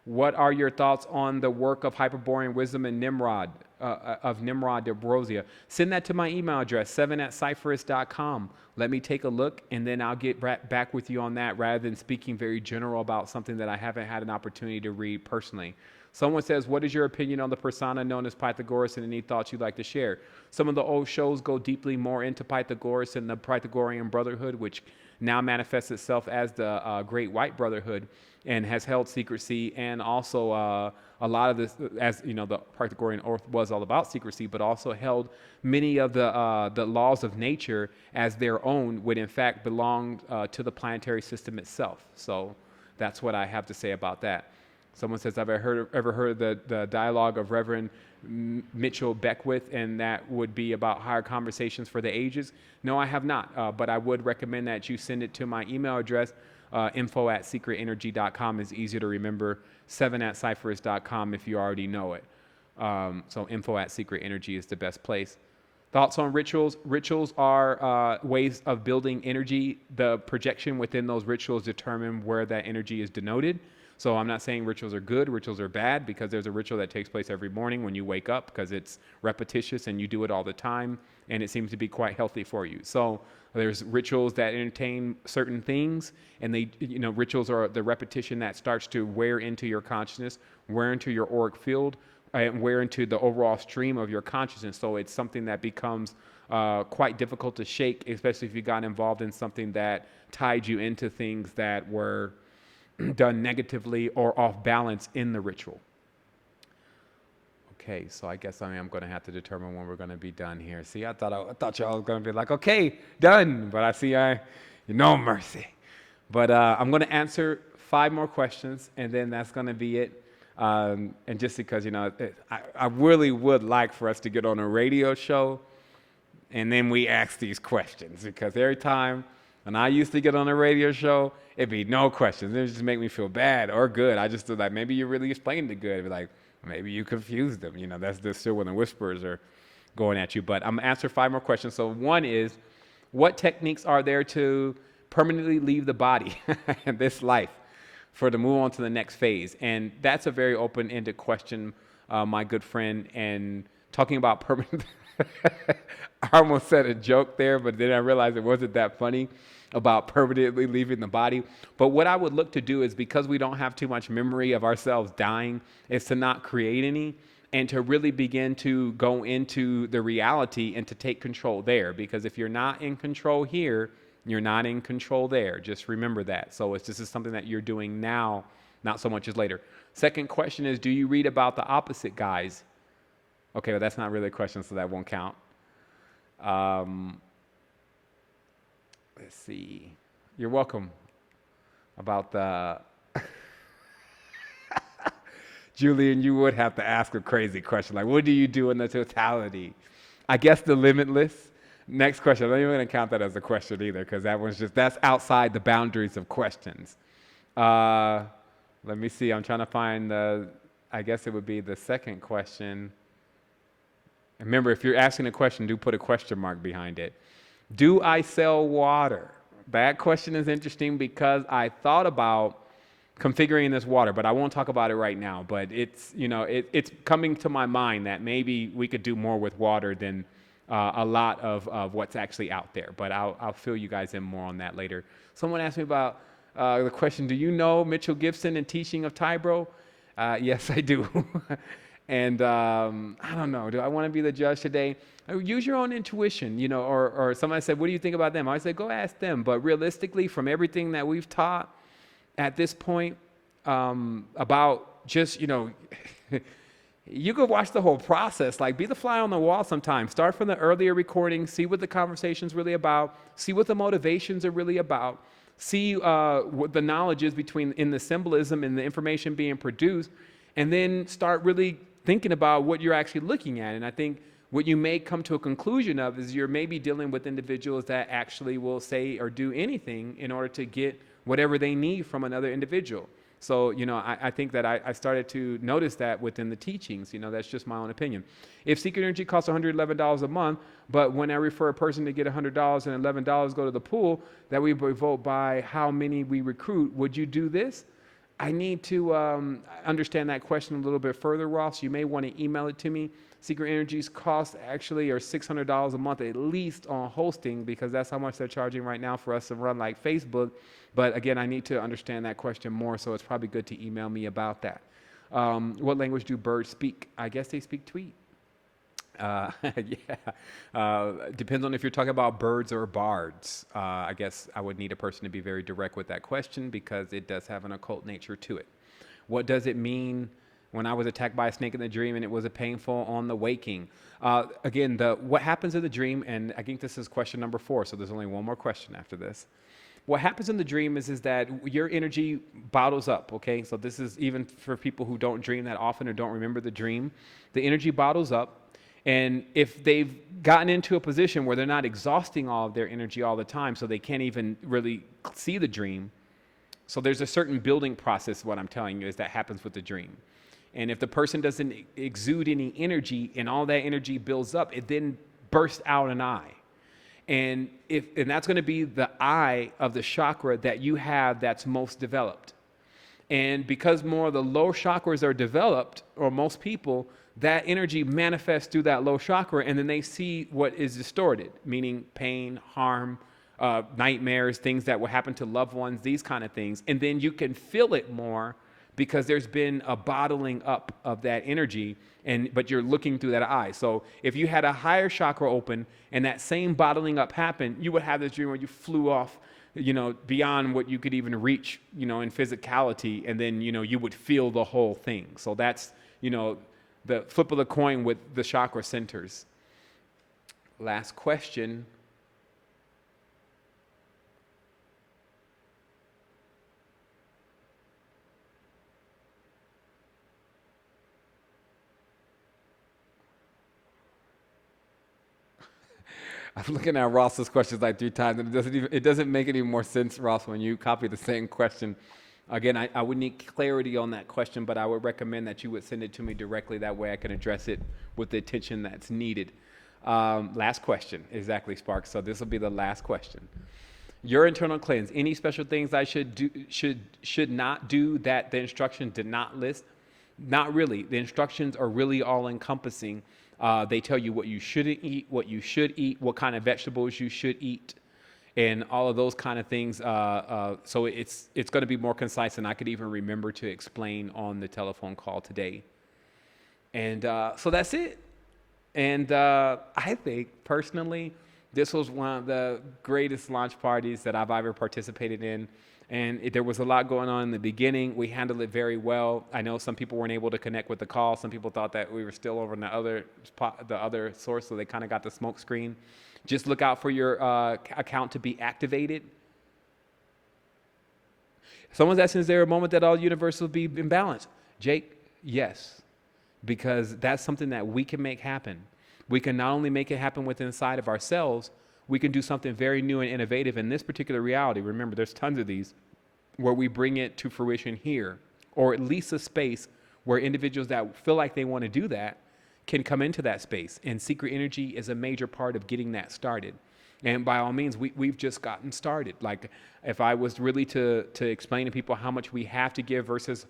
What are your thoughts on the work of Hyperborean Wisdom and Nimrod, of Nimrod D'Ambrosia? Send that to my email address, 7@cypherist.com. Let me take a look, and then I'll get back with you on that, rather than speaking very general about something that I haven't had an opportunity to read personally. Someone says, what is your opinion on the persona known as Pythagoras, and any thoughts you'd like to share? Some of the old shows go deeply more into Pythagoras and the Pythagorean Brotherhood, which now manifests itself as the Great White Brotherhood, and has held secrecy, and also a lot of this, as you know, the Pythagorean oath was all about secrecy, but also held many of the laws of nature as their own, when in fact belonged to the planetary system itself. So that's what I have to say about that. Someone says, I've ever heard the dialogue of Reverend Mitchell Beckwith, and that would be about higher conversations for the ages. No, I have not, but I would recommend that you send it to my email address. Info@secretenergy.com is easier to remember. 7@cypherus.com if you already know it. So info@secretenergy is the best place. Thoughts on rituals? Rituals are ways of building energy. The projection within those rituals determine where that energy is denoted. So I'm not saying rituals are good, rituals are bad, because there's a ritual that takes place every morning when you wake up because it's repetitious and you do it all the time, and it seems to be quite healthy for you. So there's rituals that entertain certain things, and rituals are the repetition that starts to wear into your consciousness, wear into your auric field, and wear into the overall stream of your consciousness. So it's something that becomes quite difficult to shake, especially if you got involved in something that tied you into things that were done negatively or off balance in the ritual. Okay, so I guess I am going to have to determine when we're going to be done here. See, I thought y'all was going to be like, okay, done, but I see no mercy. But I'm going to answer 5 more questions, and then that's going to be it. And just because, I really would like for us to get on a radio show, and then we ask these questions, because every time when I used to get on a radio show, it'd be no questions. It would just make me feel bad or good. I just thought, like, maybe you really explained it good. It'd be like, maybe you confused them. That's still when the whispers are going at you. But I'm going to answer 5 more questions. So one is, what techniques are there to permanently leave the body in this life to move on to the next phase? And that's a very open-ended question, my good friend. And talking about permanent, I almost said a joke there, but then I realized it wasn't that funny about permanently leaving the body. But what I would look to do is, because we don't have too much memory of ourselves dying, is to not create any, and to really begin to go into the reality and to take control there. Because if you're not in control here, you're not in control there. Just remember that. So this is something that you're doing now, not so much as later. Second question is, do you read about the opposite guys? Okay, well, that's not really a question, so that won't count. Let's see. You're welcome. About the... Julian, you would have to ask a crazy question. Like, what do you do in the totality? I guess the limitless. Next question. I'm not even going to count that as a question either, because that's outside the boundaries of questions. Let me see. I'm trying to find I guess it would be the second question. Remember, if you're asking a question, do put a question mark behind it. Do I sell water? That question is interesting, because I thought about configuring this water, but I won't talk about it right now. But it's coming to my mind that maybe we could do more with water than a lot of what's actually out there. But I'll fill you guys in more on that later. Someone asked me about the question, do you know Mitchell Gibson and Teaching of Tybro? Yes, I do. And I don't know, do I want to be the judge today? Use your own intuition, or somebody said, what do you think about them? I said, go ask them. But realistically, from everything that we've taught at this point, about just, you could watch the whole process, like be the fly on the wall sometimes. Start from the earlier recording, see what the conversation's really about, see what the motivations are really about, see what the knowledge is in the symbolism and the information being produced, and then start really thinking about what you're actually looking at. And I think what you may come to a conclusion of is you're maybe dealing with individuals that actually will say or do anything in order to get whatever they need from another individual. So, I think that I started to notice that within the teachings. That's just my own opinion. If Secret Energy costs $111 a month, but when I refer a person to get $100 and $11 go to the pool, that we vote by how many we recruit, would you do this? I need to understand that question a little bit further, Ross. You may want to email it to me. Secret Energy's costs actually are $600 a month at least on hosting, because that's how much they're charging right now for us to run like Facebook. But again, I need to understand that question more, so it's probably good to email me about that. What language do birds speak? I guess they speak tweet. Depends on if you're talking about birds or bards. I guess I would need a person to be very direct with that question, because it does have an occult nature to it. What does it mean when I was attacked by a snake in the dream and it was a painful on the waking? Again, what happens in the dream, and I think this is question number 4, so there's only one more question after this. What happens in the dream is that your energy bottles up, okay? So this is even for people who don't dream that often or don't remember the dream. The energy bottles up, and if they've gotten into a position where they're not exhausting all of their energy all the time, so they can't even really see the dream. So there's a certain building process, what I'm telling you, is that happens with the dream. And if the person doesn't exude any energy and all that energy builds up, it then bursts out an eye. And that's going to be the eye of the chakra that you have that's most developed. And because more of the low chakras are developed, or most people, that energy manifests through that low chakra, and then they see what is distorted, meaning pain, harm, nightmares, things that will happen to loved ones, these kind of things. And then you can feel it more because there's been a bottling up of that energy, but you're looking through that eye. So if you had a higher chakra open and that same bottling up happened, you would have this dream where you flew off, beyond what you could even reach, in physicality, and then, you would feel the whole thing. So that's, the flip of the coin with the chakra centers. Last question. I'm looking at Ross's questions like 3 times, and it doesn't make any more sense, Ross, when you copy the same question. Again, I would need clarity on that question, but I would recommend that you would send it to me directly. That way I can address it with the attention that's needed. Last question, exactly, Sparks. So this will be the last question. Your internal cleanse, any special things I should not do that the instructions did not list? Not really. The instructions are really all encompassing. They tell you what you shouldn't eat, what you should eat, what kind of vegetables you should eat, and all of those kind of things. So it's going to be more concise than I could even remember to explain on the telephone call today. And so that's it. And I think, personally, this was one of the greatest launch parties that I've ever participated in. And there was a lot going on in the beginning. We handled it very well. I know some people weren't able to connect with the call. Some people thought that we were still over in the other source, so they kind of got the smoke screen. Just look out for your account to be activated. Someone's asking, is there a moment that all universe will be in balance? Jake, yes, because that's something that we can make happen. We can not only make it happen within inside of ourselves, we can do something very new and innovative in this particular reality. Remember, there's tons of these where we bring it to fruition here, or at least a space where individuals that feel like they want to do that can come into that space. And secret energy is a major part of getting that started. And by all means, we've just gotten started. Like, if I was really to explain to people how much we have to give versus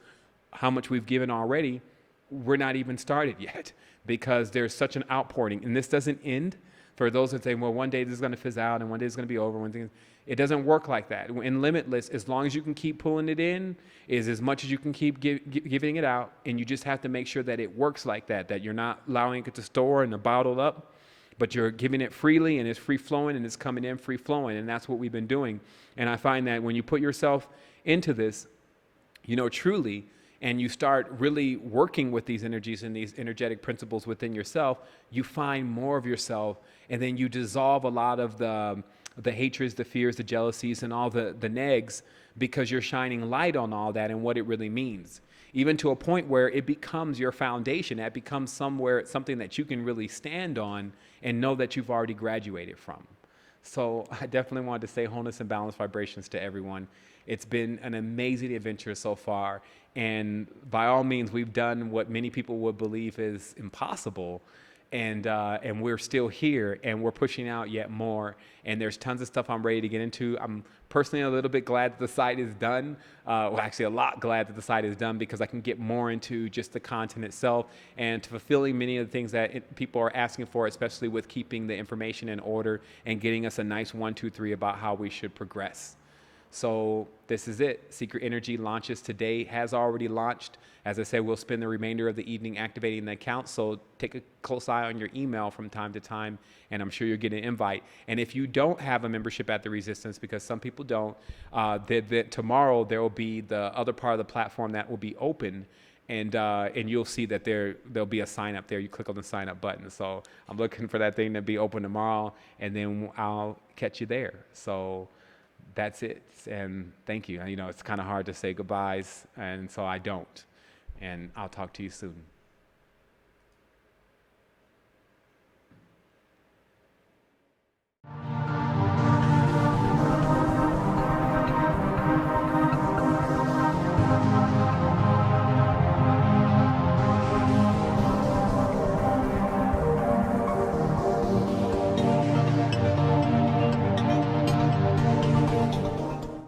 how much we've given already, we're not even started yet, because there's such an outpouring. And this doesn't end. For those that say, well, one day this is going to fizz out and one day it's going to be over. It doesn't work like that. In Limitless, as long as you can keep pulling it in, is as much as you can keep giving it out. And you just have to make sure that it works like that you're not allowing it to store and to bottle up, but you're giving it freely, and it's free flowing, and it's coming in free flowing. And that's what we've been doing. And I find that when you put yourself into this, truly, and you start really working with these energies and these energetic principles within yourself, you find more of yourself, and then you dissolve a lot of the hatreds, the fears, the jealousies, and all the negs, because you're shining light on all that and what it really means. Even to a point where it becomes your foundation. It becomes something that you can really stand on and know that you've already graduated from. So I definitely wanted to say wholeness and balance vibrations to everyone. It's been an amazing adventure so far. And by all means, we've done what many people would believe is impossible. And we're still here, and we're pushing out yet more. And there's tons of stuff I'm ready to get into. I'm personally a little bit glad that the site is done. Actually, a lot glad that the site is done, because I can get more into just the content itself and to fulfilling many of the things that people are asking for, especially with keeping the information in order and getting us a nice 1, 2, 3 about how we should progress. So this is it. Secret Energy launches today, has already launched. As I said, we'll spend the remainder of the evening activating the account. So take a close eye on your email from time to time, and I'm sure you'll get an invite. And if you don't have a membership at the Resistance, because some people don't, tomorrow there will be the other part of the platform that will be open. And you'll see that there'll be a sign up there. You click on the sign up button. So I'm looking for that thing to be open tomorrow, and then I'll catch you there. So That's it. And thank you. You know, it's kind of hard to say goodbyes, and so I don't. And I'll talk to you soon.